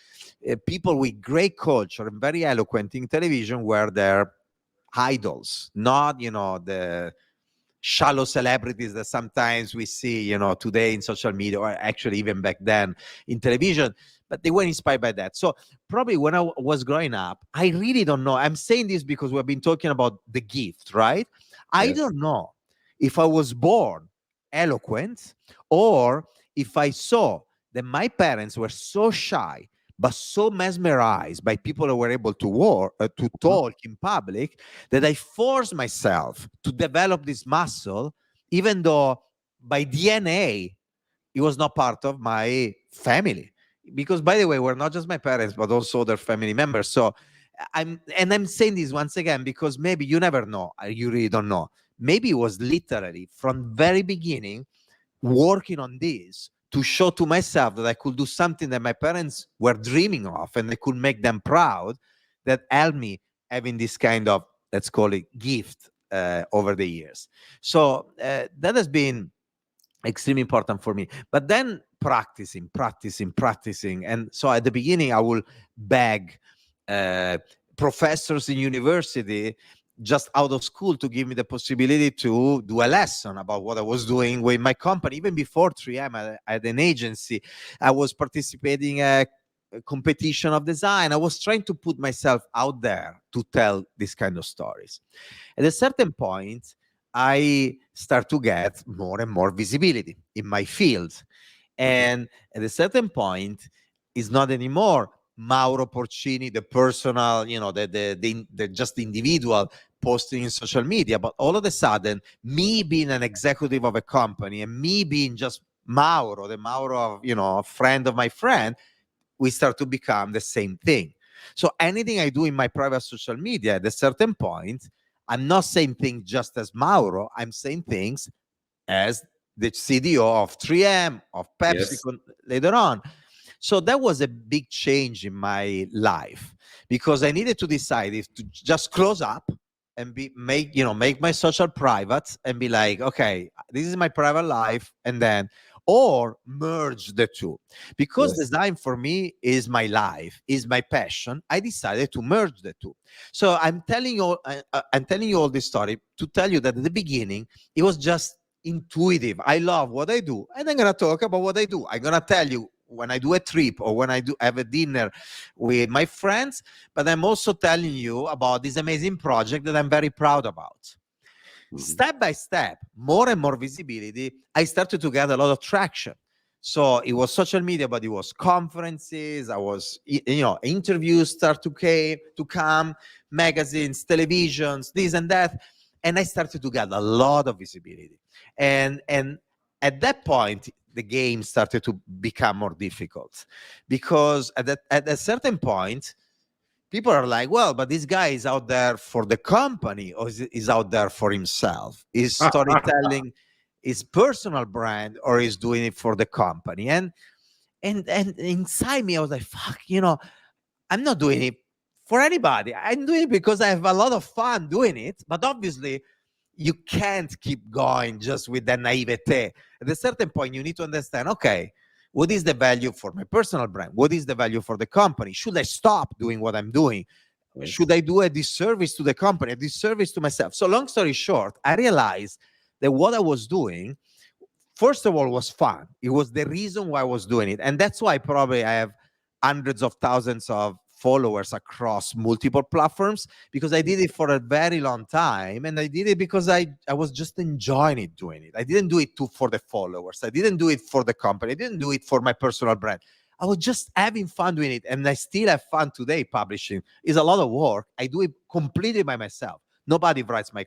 people with great culture and very eloquent in television were their idols, not, you know, the shallow celebrities that sometimes we see, you know, today in social media, or actually even back then in television, but they were inspired by that. So probably when I was growing up, I really don't know. I'm saying this because we've been talking about the gift, right? I Yes. don't know if I was born eloquent, or if I saw that my parents were so shy but so mesmerized by people that were able to talk in public, that I forced myself to develop this muscle, even though by DNA it was not part of my family. Because, by the way, we're not just my parents, but also their family members. So I'm saying this once again because maybe you never know. You really don't know. Maybe it was literally from very beginning working on this to show to myself that I could do something that my parents were dreaming of, and I could make them proud, that helped me having this kind of, let's call it, gift over the years. So that has been extremely important for me. But then practicing. And so at the beginning, I will beg professors in university just out of school to give me the possibility to do a lesson about what I was doing with my company. Even before 3M, I had an agency. I was participating in a competition of design. I was trying to put myself out there to tell these kind of stories. At a certain point, I start to get more and more visibility in my field. And at a certain point, it's not anymore Mauro Porcini, the personal, you know, the just individual posting in social media, but all of a sudden, me being an executive of a company and me being just Mauro, the Mauro of, you know, a friend of my friend, we start to become the same thing. So anything I do in my private social media, at a certain point, I'm not saying things just as Mauro, I'm saying things as the CDO of 3M, of Yes. PepsiCo later on. So that was a big change in my life, because I needed to decide if to just close up and make my social private and be like, okay, this is my private life, and then, or merge the two. Because Yes. design for me is my life, is my passion, I decided to merge the two. So I'm telling you all this story to tell you that at the beginning it was just intuitive. I love what I do, and I'm gonna talk about what I do. I'm gonna tell you when I do a trip or when I do have a dinner with my friends, but I'm also telling you about this amazing project that I'm very proud about. Mhm. Step by step, more and more visibility, I started to get a lot of traction. So it was social media, but it was conferences. I was, interviews start to come, magazines, televisions, this and that, and I started to get a lot of visibility. And at that point, the game started to become more difficult, because at a certain point, people are like, well, but this guy is out there for the company, or is out there for himself? Is storytelling his personal brand, or is doing it for the company? And inside me, I was like, fuck, I'm not doing it for anybody. I'm doing it because I have a lot of fun doing it. But obviously, you can't keep going just with the naivete. At a certain point, you need to understand, okay, what is the value for my personal brand? What is the value for the company? Should I stop doing what I'm doing? Yes. Should I do a disservice to the company, a disservice to myself? So long story short, I realized that what I was doing, first of all, was fun. It was the reason why I was doing it. And that's why probably I have hundreds of thousands of followers across multiple platforms, because I did it for a very long time. And I did it because I was just enjoying it, doing it. I didn't do it for the followers. I didn't do it for the company. I didn't do it for my personal brand. I was just having fun doing it. And I still have fun today publishing. It's a lot of work. I do it completely by myself. Nobody writes my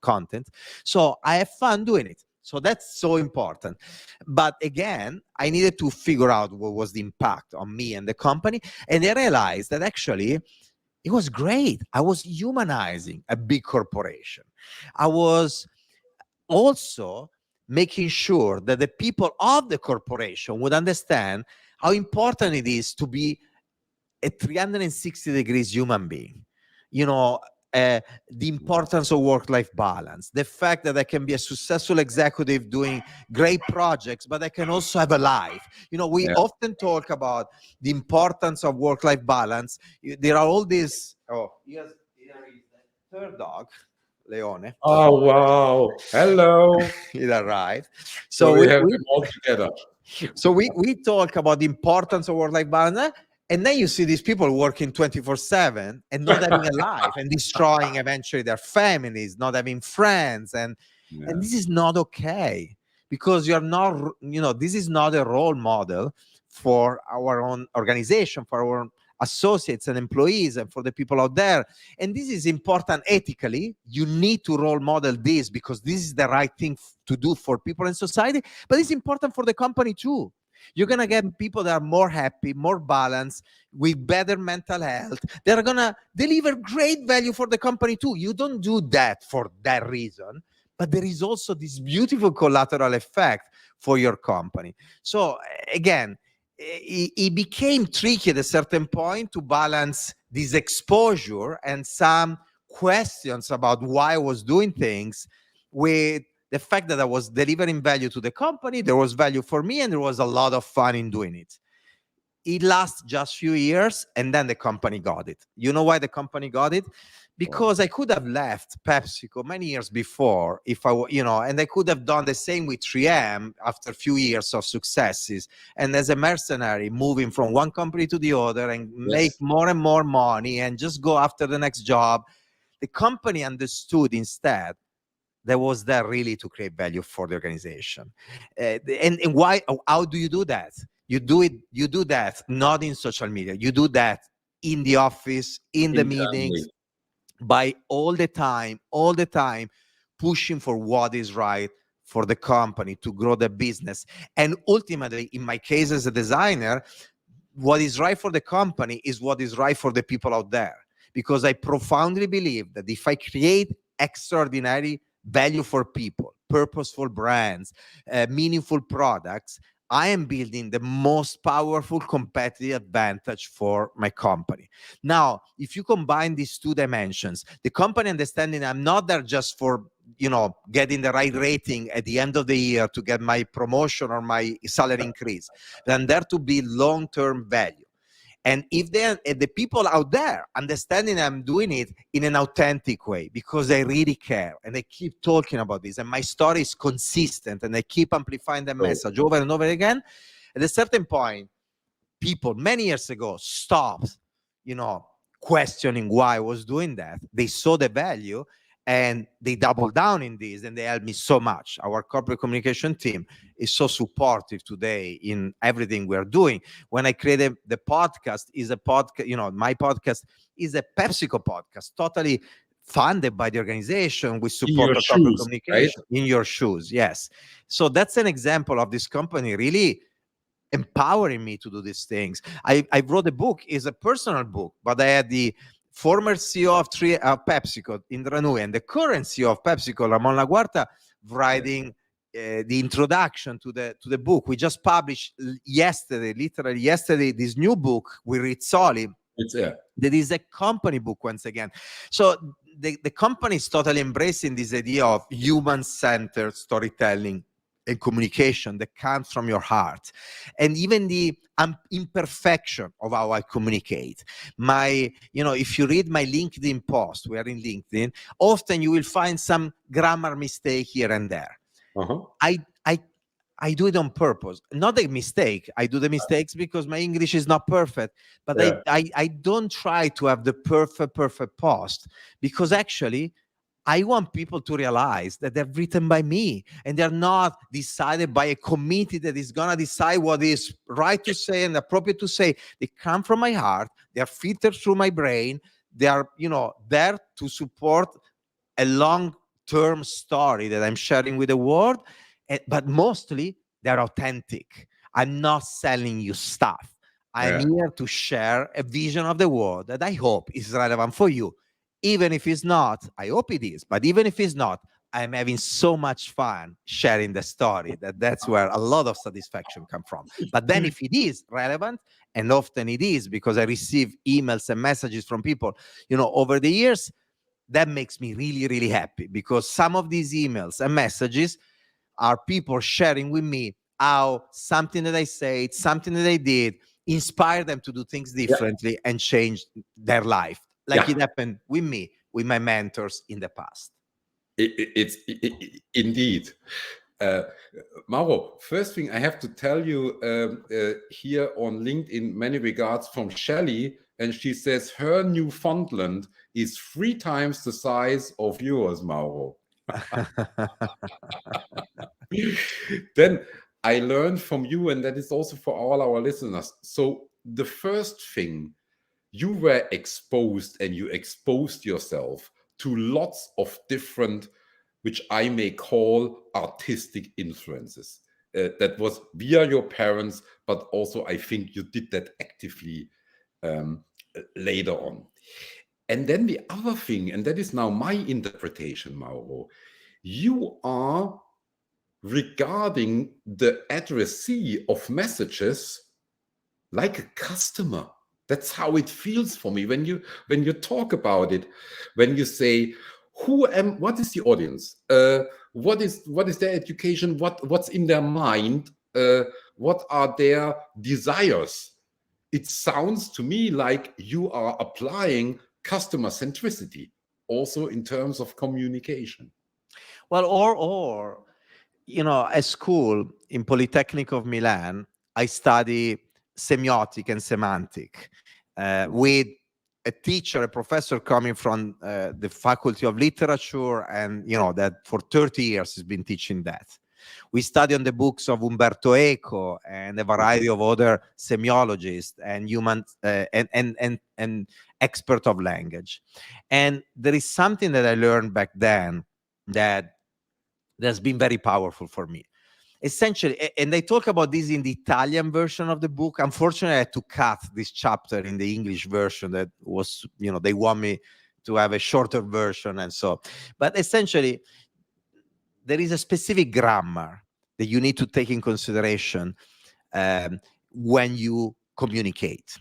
content. So I have fun doing it. So that's so important. But again, I needed to figure out what was the impact on me and the company. And I realized that actually it was great. I was humanizing a big corporation. I was also making sure that the people of the corporation would understand how important it is to be a 360 degrees human being. You know, the importance of work-life balance, the fact that I can be a successful executive doing great projects, but I can also have a life. You know, we often talk about the importance of work-life balance. There are all these, here is the third dog, Leone. Oh, wow. Hello. It arrived. So So we have them all together. so we talk about the importance of work-life balance, and then you see these people working 24/7 and not having a life and destroying eventually their families, not having friends, and this is not okay, because you're not, this is not a role model for our own organization, for our associates and employees, and for the people out there. And this is important ethically. You need to role model this because this is the right thing to do for people in society, but it's important for the company too. You're going to get people that are more happy, more balanced, with better mental health. They're going to deliver great value for the company too. You don't do that for that reason, but there is also this beautiful collateral effect for your company. So again, it became tricky at a certain point to balance this exposure and some questions about why I was doing things with the fact that I was delivering value to the company. There was value for me, and there was a lot of fun in doing it. It lasted just a few years, and then the company got it. You know why the company got it? Because I could have left PepsiCo many years before if I, and I could have done the same with 3M after a few years of successes. And as a mercenary, moving from one company to the other and make more and more money and just go after the next job. The company understood instead that was there really to create value for the organization. And why? How do you do that? You do that not in social media. You do that in the office, in the meetings, by all the time pushing for what is right for the company to grow the business. And ultimately, in my case as a designer, what is right for the company is what is right for the people out there. Because I profoundly believe that if I create extraordinary value for people, purposeful brands, meaningful products, I am building the most powerful competitive advantage for my company. Now, if you combine these two dimensions, the company understanding I'm not there just for, getting the right rating at the end of the year to get my promotion or my salary increase, but I'm there to build long-term value. And if the people out there understanding I'm doing it in an authentic way, because I really care and I keep talking about this, and my story is consistent, and I keep amplifying the message over and over again, at a certain point, people many years ago stopped, questioning why I was doing that. They saw the value and they doubled down in this, and they helped me so much. Our corporate communication team is so supportive today in everything we're doing. When I created the podcast, is a podcast, my podcast is a PepsiCo podcast, totally funded by the organization with support of corporate communication. Right? In your shoes, yes. So that's an example of this company really empowering me to do these things. I wrote a book. It's a personal book, but I had the former CEO of PepsiCo, Indra Nui, and the current CEO of PepsiCo, Ramon Laguarta, writing the introduction to the book. We just published literally yesterday, this new book with Rizzoli. That is a company book once again. So the company is totally embracing this idea of human-centered storytelling and communication that comes from your heart, and even the imperfection of how I communicate. If you read my LinkedIn post, we are in LinkedIn, often you will find some grammar mistake here and there. I do it on purpose, not a mistake. I do the mistakes because my English is not perfect, but I don't try to have the perfect post, because actually I want people to realize that they're written by me and they're not decided by a committee that is going to decide what is right to say and appropriate to say. They come from my heart. They are filtered through my brain. They are, there to support a long-term story that I'm sharing with the world. But mostly they're authentic. I'm not selling you stuff. I'm here to share a vision of the world that I hope is relevant for you. Even if it's not, I hope it is. But even if it's not, I'm having so much fun sharing the story that's where a lot of satisfaction come from. But then if it is relevant, and often it is, because I receive emails and messages from people, over the years, that makes me really, really happy, because some of these emails and messages are people sharing with me how something that I said, something that I did, inspired them to do things differently and change their life. Like it happened with me, with my mentors in the past. It's indeed. Mauro, first thing I have to tell you here on LinkedIn, many regards from Shelley, and she says her Newfoundland is 3 times the size of yours, Mauro. Then I learned from you, and that is also for all our listeners. So the first thing, you were exposed, and you exposed yourself to lots of different, which I may call artistic influences. That was via your parents, but also I think you did that actively later on. And then the other thing, and that is now my interpretation, Mauro, you are regarding the addressee of messages like a customer. That's how it feels for me when you talk about it, when you say, what is the audience, what is their education, what's in their mind, what are their desires. It sounds to me like you are applying customer centricity also in terms of communication. Well, or at school in Polytechnic of Milan, I study semiotic and semantic with a teacher, a professor coming from the Faculty of Literature, and that for 30 years has been teaching that. We study on the books of Umberto Eco and a variety of other semiologists and human and expert of language. And there is something that I learned back then that's been very powerful for me. Essentially, and they talk about this in the Italian version of the book. Unfortunately, I had to cut this chapter in the English version that was, they want me to have a shorter version. And so, but essentially, there is a specific grammar that you need to take in consideration when you communicate.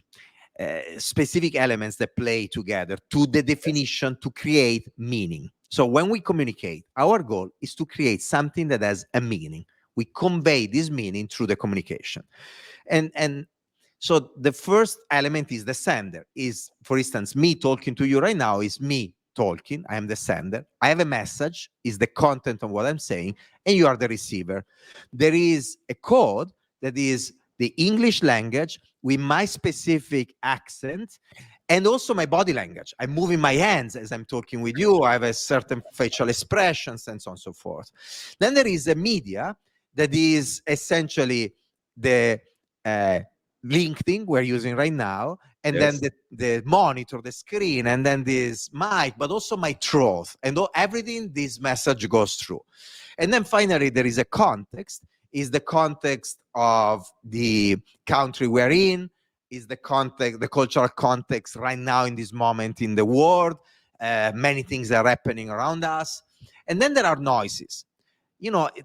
Specific elements that play together to the definition to create meaning. So when we communicate, our goal is to create something that has a meaning. We convey this meaning through the communication. And so the first element is the sender. Is, for instance, me talking to you right now is me talking. I am the sender. I have a message, is the content of what I'm saying, and you are the receiver. There is a code that is the English language with my specific accent and also my body language. I'm moving my hands as I'm talking with you. I have a certain facial expressions and so on and so forth. Then there is a media that is essentially the LinkedIn we're using right now, and then the monitor, the screen, and then this mic, but also my throat, and everything this message goes through. And then finally, there is a context, is the context of the country we're in, is the context, the cultural context right now in this moment in the world. Many things are happening around us. And then there are noises.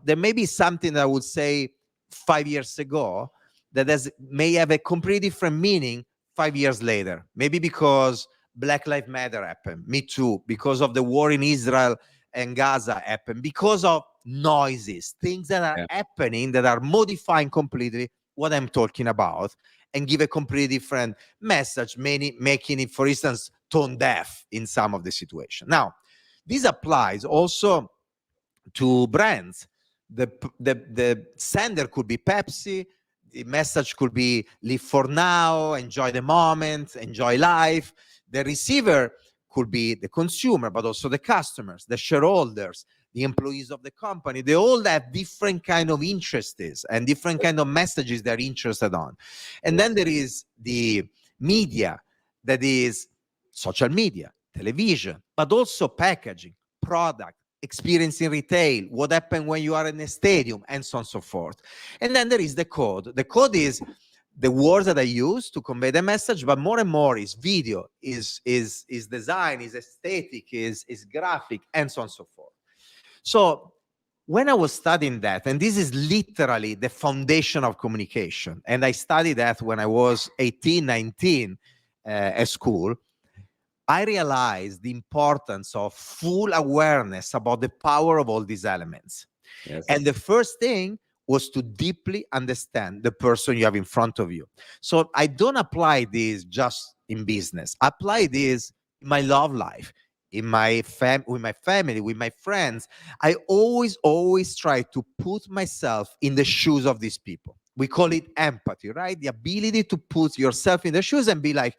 There may be something that I would say 5 years ago that may have a completely different meaning 5 years later. Maybe because Black Lives Matter happened, Me Too, because of the war in Israel and Gaza happened, because of noises, things that are happening that are modifying completely what I'm talking about and give a completely different message, making it, for instance, tone deaf in some of the situation. Now, this applies also to brands. The sender could be Pepsi. The message could be live for now, enjoy the moment, enjoy life. The receiver could be the consumer, but also the customers, the shareholders, the employees of the company. They all have different kind of interests and different kind of messages they're interested on. And then there is the media, that is social media, television, but also packaging, product, experience in retail, what happened when you are in a stadium, and so on and so forth. And then there is the code. The code is the words that I use to convey the message, but more and more is video, is design, is aesthetic, is graphic, and so on and so forth. So when I was studying that, and this is literally the foundation of communication, and I studied that when I was 18, 19 at school, I realized the importance of full awareness about the power of all these elements. Yes. And the first thing was to deeply understand the person you have in front of you. So I don't apply this just in business. I apply this in my love life, in my with my family, with my friends. I always try to put myself in the shoes of these people. We call it empathy, right? The ability to put yourself in the shoes and be like,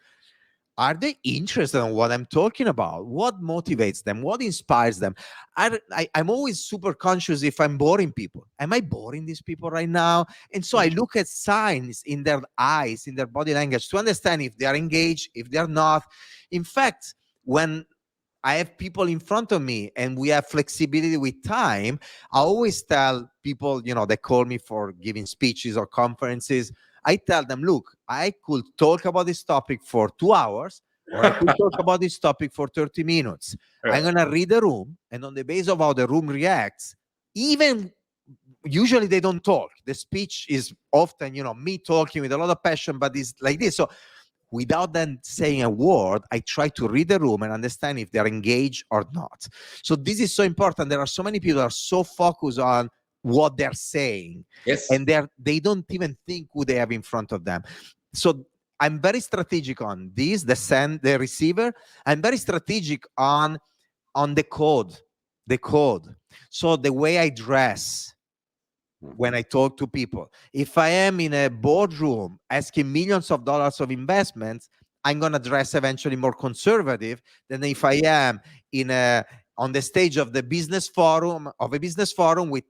are they interested in what I'm talking about? What motivates them? What inspires them? I'm always super conscious if I'm boring people. Am I boring these people right now? And so I look at signs in their eyes, in their body language, to understand if they are engaged, if they're not. In fact, when I have people in front of me and we have flexibility with time, I always tell people, they call me for giving speeches or conferences. I tell them, look, I could talk about this topic for 2 hours, or I could talk about this topic for 30 minutes. I'm going to read the room, and on the basis of how the room reacts, even usually they don't talk. The speech is often, me talking with a lot of passion, but it's like this. So without them saying a word, I try to read the room and understand if they're engaged or not. So this is so important. There are so many people that are so focused on what they're saying, Yes. and they don't even think who they have in front of them. So I'm very strategic on this, the receiver. I'm very strategic on the code. So the way I dress when I talk to people, if I am in a boardroom asking millions of dollars of investments, I'm going to dress eventually more conservative than if I am on the stage of a business forum with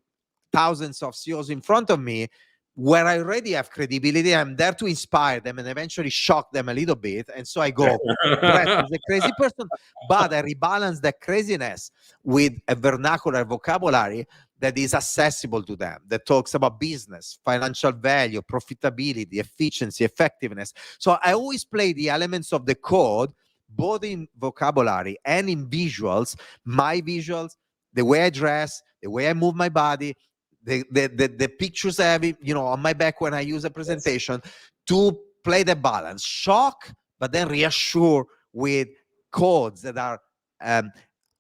thousands of CEOs in front of me, where I already have credibility. I'm there to inspire them and eventually shock them a little bit. And so I go dressed as a crazy person, but I rebalance that craziness with a vernacular vocabulary that is accessible to them, that talks about business, financial value, profitability, efficiency, effectiveness. So I always play the elements of the code, both in vocabulary and in visuals, my visuals, the way I dress, the way I move my body, the pictures I have, on my back when I use a presentation, to play the balance, shock, but then reassure with codes that are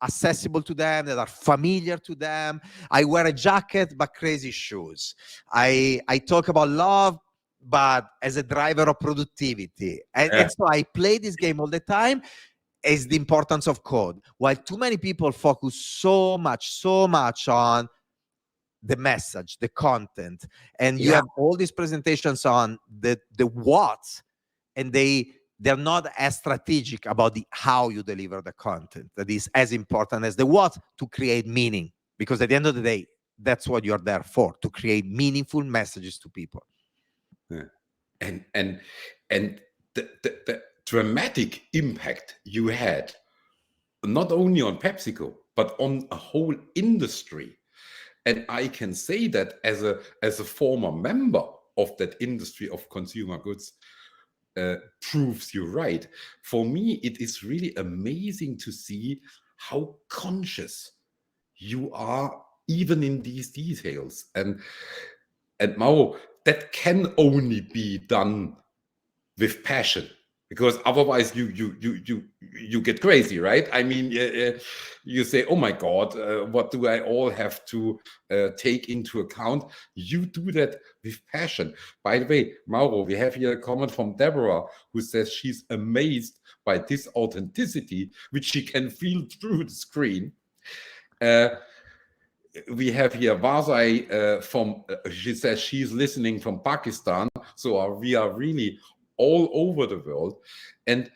accessible to them, that are familiar to them. I wear a jacket, but crazy shoes. I talk about love, but as a driver of productivity. And so I play this game all the time. Is the importance of code. While too many people focus so much on the message, the content, and you have all these presentations on the what, and they're not as strategic about the how you deliver the content. That is as important as the what, to create meaning, because at the end of the day, that's what you're there for, to create meaningful messages to people. And the dramatic impact you had, not only on PepsiCo, but on a whole industry. And I can say that as a former member of that industry of consumer goods, proves you right. For me, it is really amazing to see how conscious you are, even in these details. And Mauro, that can only be done with passion, because otherwise you get crazy, right? I mean, you say, oh my God, what do I all have to take into account? You do that with passion. By the way, Mauro, we have here a comment from Deborah, who says she's amazed by this authenticity, which she can feel through the screen. We have here Vazai she says she's listening from Pakistan. So we are really all over the world. And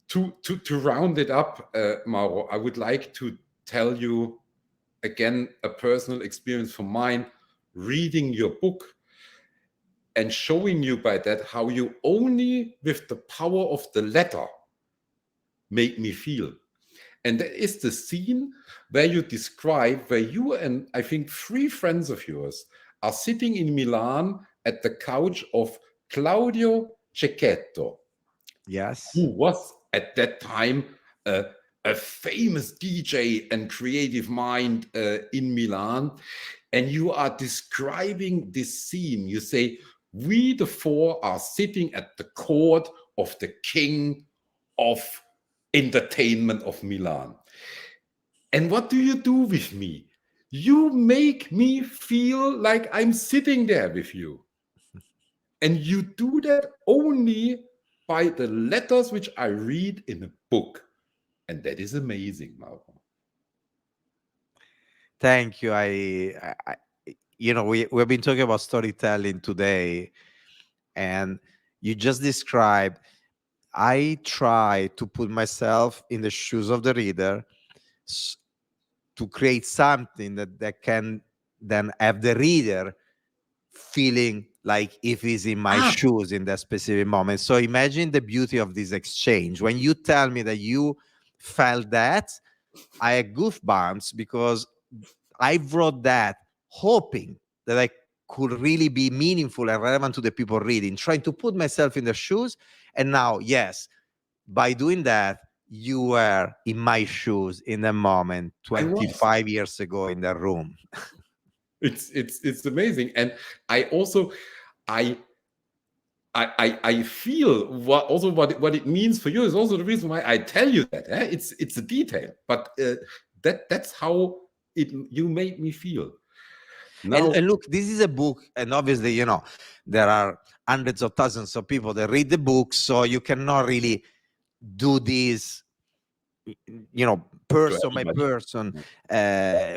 To round it up, Mauro, I would like to tell you again a personal experience from mine, reading your book and showing you by that how you only with the power of the letter make me feel. And that is the scene where you describe where you and I think three friends of yours are sitting in Milan at the couch of Claudio Cecchetto, Yes. who was at that time a, a famous DJ and creative mind in Milan. And you are describing this scene. You say, we the four are sitting at the court of the king of entertainment of Milan. And what do you do with me? You make me feel like I'm sitting there with you. And you do that only by the letters which I read in a book. And that is amazing, Mauro. Thank you. We've been talking about storytelling today, and you just described. I try to put myself in the shoes of the reader to create something that can then have the reader feeling like if he's in my Ah, shoes in that specific moment. So imagine the beauty of this exchange. When you tell me that you felt that, I had goosebumps because I wrote that hoping that I could really be meaningful and relevant to the people reading, trying to put myself in their shoes. And now, yes, by doing that, you were in my shoes in the moment I was. 25 years ago in the room. It's amazing. And I also I I feel what it means for you is also the reason why I tell you that. It's a detail, but that's how it you made me feel. And, Now, and look, this is a book, and obviously, there are hundreds of thousands of people that read the book, so you cannot really do this, to person by everybody. person,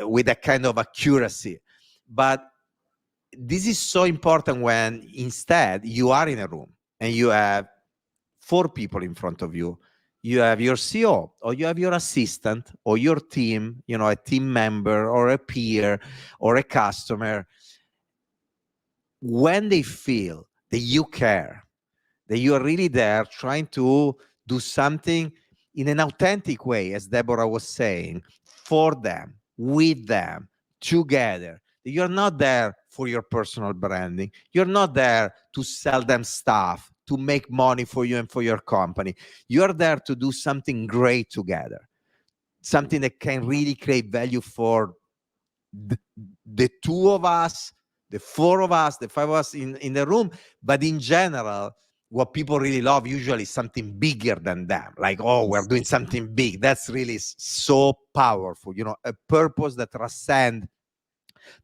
with a kind of accuracy. But this is so important when instead you are in a room and you have four people in front of you. You have your CEO, or you have your assistant, or your team, a team member, or a peer, or a customer. When they feel that you care, that you are really there trying to do something in an authentic way, as Deborah was saying, for them, with them, together. You're not there for your personal branding. You're not there to sell them stuff, to make money for you and for your company. You're there to do something great together, something that can really create value for the, the two of us, the four of us, the five of us in the room. But in general, what people really love usually is something bigger than them. Like, oh, we're doing something big. That's really so powerful. A purpose that transcends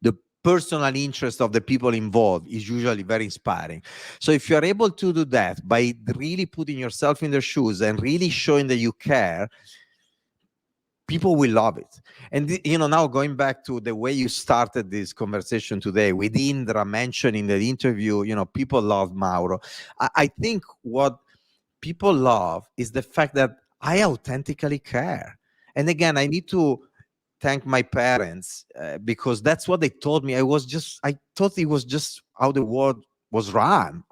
the personal interest of the people involved is usually very inspiring. So if you're able to do that by really putting yourself in their shoes and really showing that you care, people will love it. And now going back to the way you started this conversation today with Indra mentioning the interview, people love Mauro. I think what people love is the fact that I authentically care. And again, I need to thank my parents, because that's what they told me. I thought it was just how the world was run.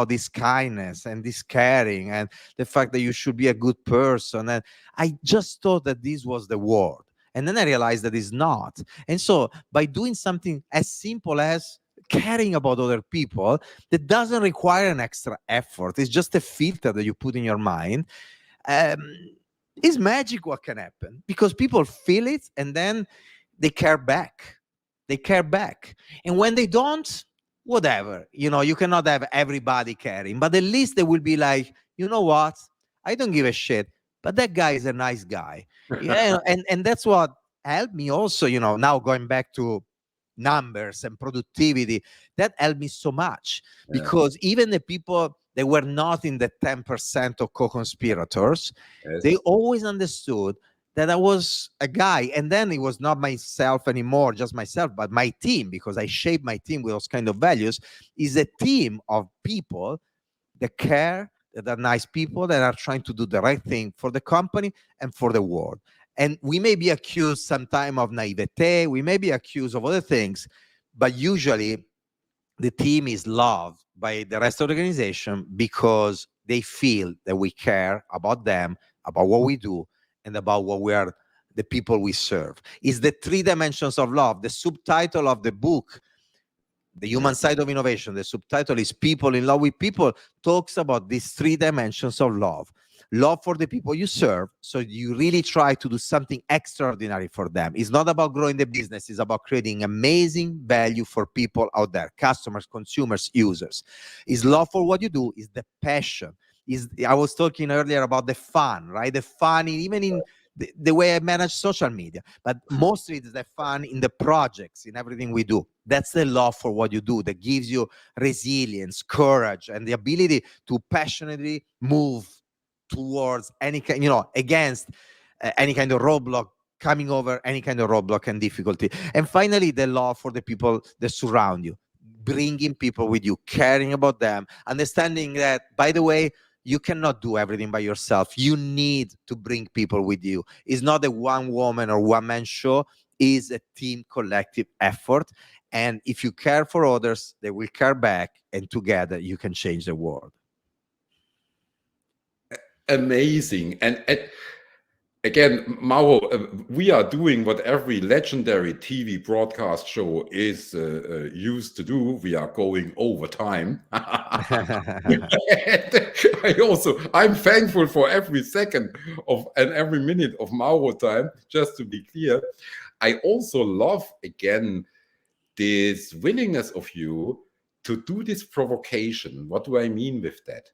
This kindness and this caring and the fact that you should be a good person. And I just thought that this was the world. And then I realized that it's not. And so by doing something as simple as caring about other people, that doesn't require an extra effort. It's just a filter that you put in your mind. Um, it's magic what can happen, because people feel it and then they care back. They care back. And when they don't, whatever, you cannot have everybody caring, but at least they will be like, you know what? I don't give a shit, but that guy is a nice guy. And that's what helped me also, now going back to numbers and productivity, that helped me so much, Yeah, because even the people that were not in the 10% of co-conspirators, they yes, always understood that I was a guy. And then it was not myself anymore, just myself, but my team, because I shaped my team with those kind of values, is a team of people that care, that are nice people that are trying to do the right thing for the company and for the world. And we may be accused sometime of naivete, we may be accused of other things, but usually the team is loved by the rest of the organization because they feel that we care about them, about what we do, and about what we are, the people we serve. It's the three dimensions of love. The subtitle of the book, The Human Side of Innovation, the subtitle is People in Love with People, talks about these three dimensions of love. Love for the people you serve, so you really try to do something extraordinary for them. It's not about growing the business, it's about creating amazing value for people out there, customers, consumers, users. Is love for what you do, is the passion. I was talking earlier about the fun, right? The fun, even in the way I manage social media, but mostly it's the fun in the projects, in everything we do. That's the love for what you do that gives you resilience, courage, and the ability to passionately move towards any kind, against any kind of roadblock, coming over any kind of roadblock and difficulty. And finally, the love for the people that surround you, bringing people with you, caring about them, understanding that, by the way, you cannot do everything by yourself. You need to bring people with you. It's not a one woman or one man show. It's a team collective effort. And if you care for others, they will care back. And together you can change the world. Amazing. And again, Mauro, we are doing what every legendary TV broadcast show is used to do. We are going over time. I'm thankful for every second of and every minute of Mauro time, just to be clear. I also love, again, this willingness of you to do this provocation. What do I mean with that?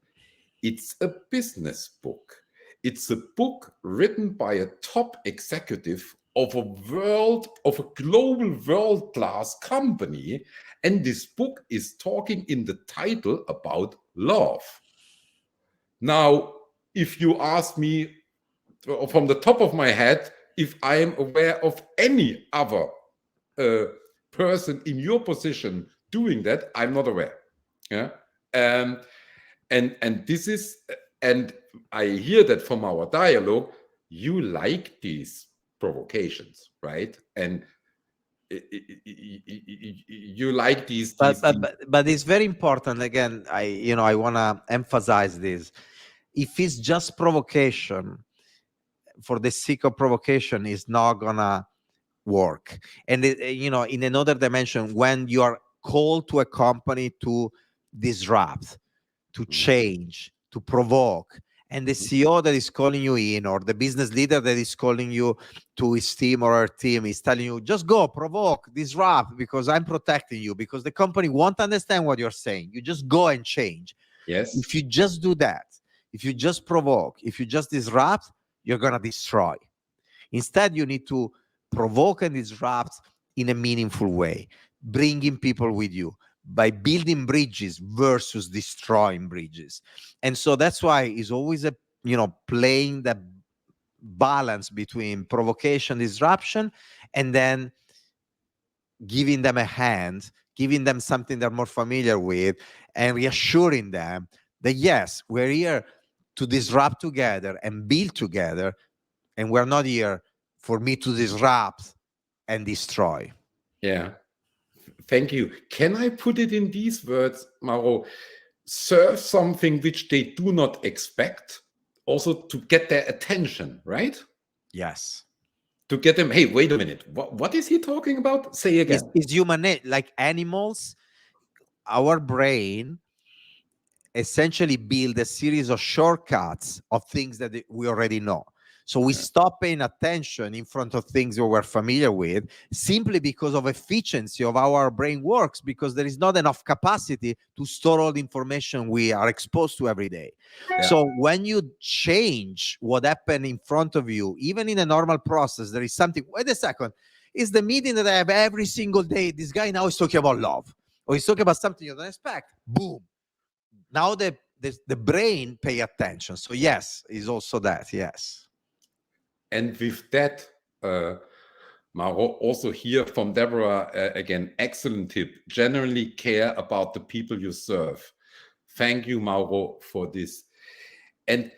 It's a business book. It's a book written by a top executive of a global world-class company. And this book is talking in the title about love. Now, if you ask me from the top of my head, if I am aware of any other person in your position doing that, I'm not aware. Yeah. And this is, and I hear that from our dialogue, you like these provocations, right? And you like these. But it's very important. Again, I want to emphasize this. If it's just provocation for the sake of provocation, is not gonna work. And in another dimension, when you are called to a company to disrupt, to change, to provoke, and the CEO that is calling you in, or the business leader that is calling you to his team or her team, is telling you, just go, provoke, disrupt, because I'm protecting you, because the company won't understand what you're saying. You just go and change. Yes. If you just do that, if you just provoke, if you just disrupt, you're going to destroy. Instead, you need to provoke and disrupt in a meaningful way, bringing people with you by building bridges versus destroying bridges. And so that's why it's always playing the balance between provocation, disruption, and then giving them a hand, giving them something they're more familiar with, and reassuring them that, yes, we're here to disrupt together and build together, and we're not here for me to disrupt and destroy. Yeah. Thank you. Can I put it in these words, Mauro? Serve something which they do not expect, also to get their attention, right? Yes. To get them, hey, wait a minute, what is he talking about? Say again. It's human, like animals, our brain essentially build a series of shortcuts of things that we already know. So we stop paying attention in front of things that we're familiar with, simply because of efficiency of how our brain works, because there is not enough capacity to store all the information we are exposed to every day. Yeah. So when you change what happened in front of you, even in a normal process, there is something, wait a second, is the meeting that I have every single day, this guy now is talking about love, or he's talking about something you don't expect, boom. Now the brain pay attention. So yes, is also that, yes. And with that, Mauro, also hear from Deborah, again, excellent tip. Generally care about the people you serve. Thank you, Mauro, for this. And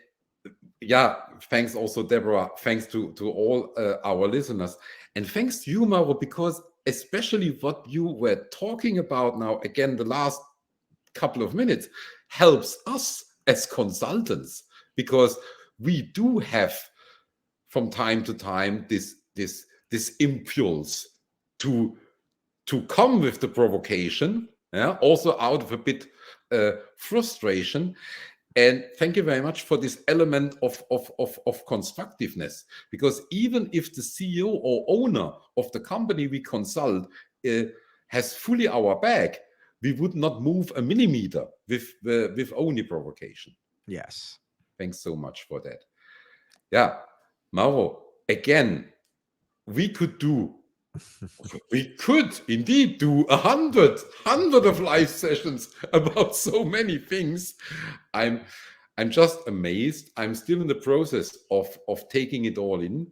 yeah, thanks also, Deborah. Thanks to all our listeners. And thanks to you, Mauro, because especially what you were talking about now, again, the last couple of minutes, helps us as consultants, because we do have from time to time this impulse to come with the provocation, yeah, also out of a bit frustration. And thank you very much for this element of constructiveness, because even if the CEO or owner of the company we consult has fully our back, we would not move a millimeter with only provocation. Yes. Thanks so much for that. Yeah, Mauro, again, we could indeed do 100 of live sessions about so many things. I'm just amazed. I'm still in the process of taking it all in.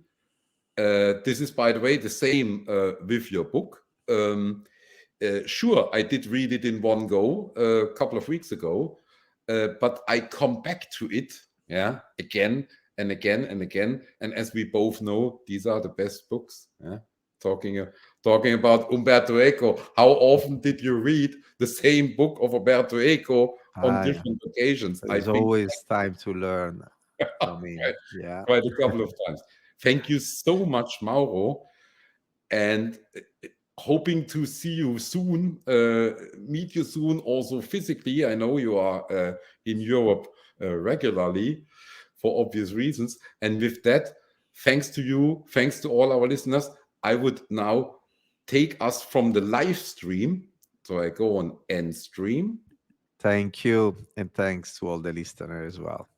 This is, by the way, the same with your book. Sure, I did read it in one go a couple of weeks ago, but I come back to it, yeah, again and again and again. And as we both know, these are the best books. Yeah? Talking about Umberto Eco. How often did you read the same book of Umberto Eco on different occasions? I There's think always time to learn from him. Yeah. quite a couple of times. Thank you so much, Mauro, and hoping to see you soon, meet you soon, also physically. I know you are in Europe regularly for obvious reasons. And with that, thanks to you, thanks to all our listeners, I would now take us from the live stream. So I go on end stream. Thank you. And thanks to all the listeners as well.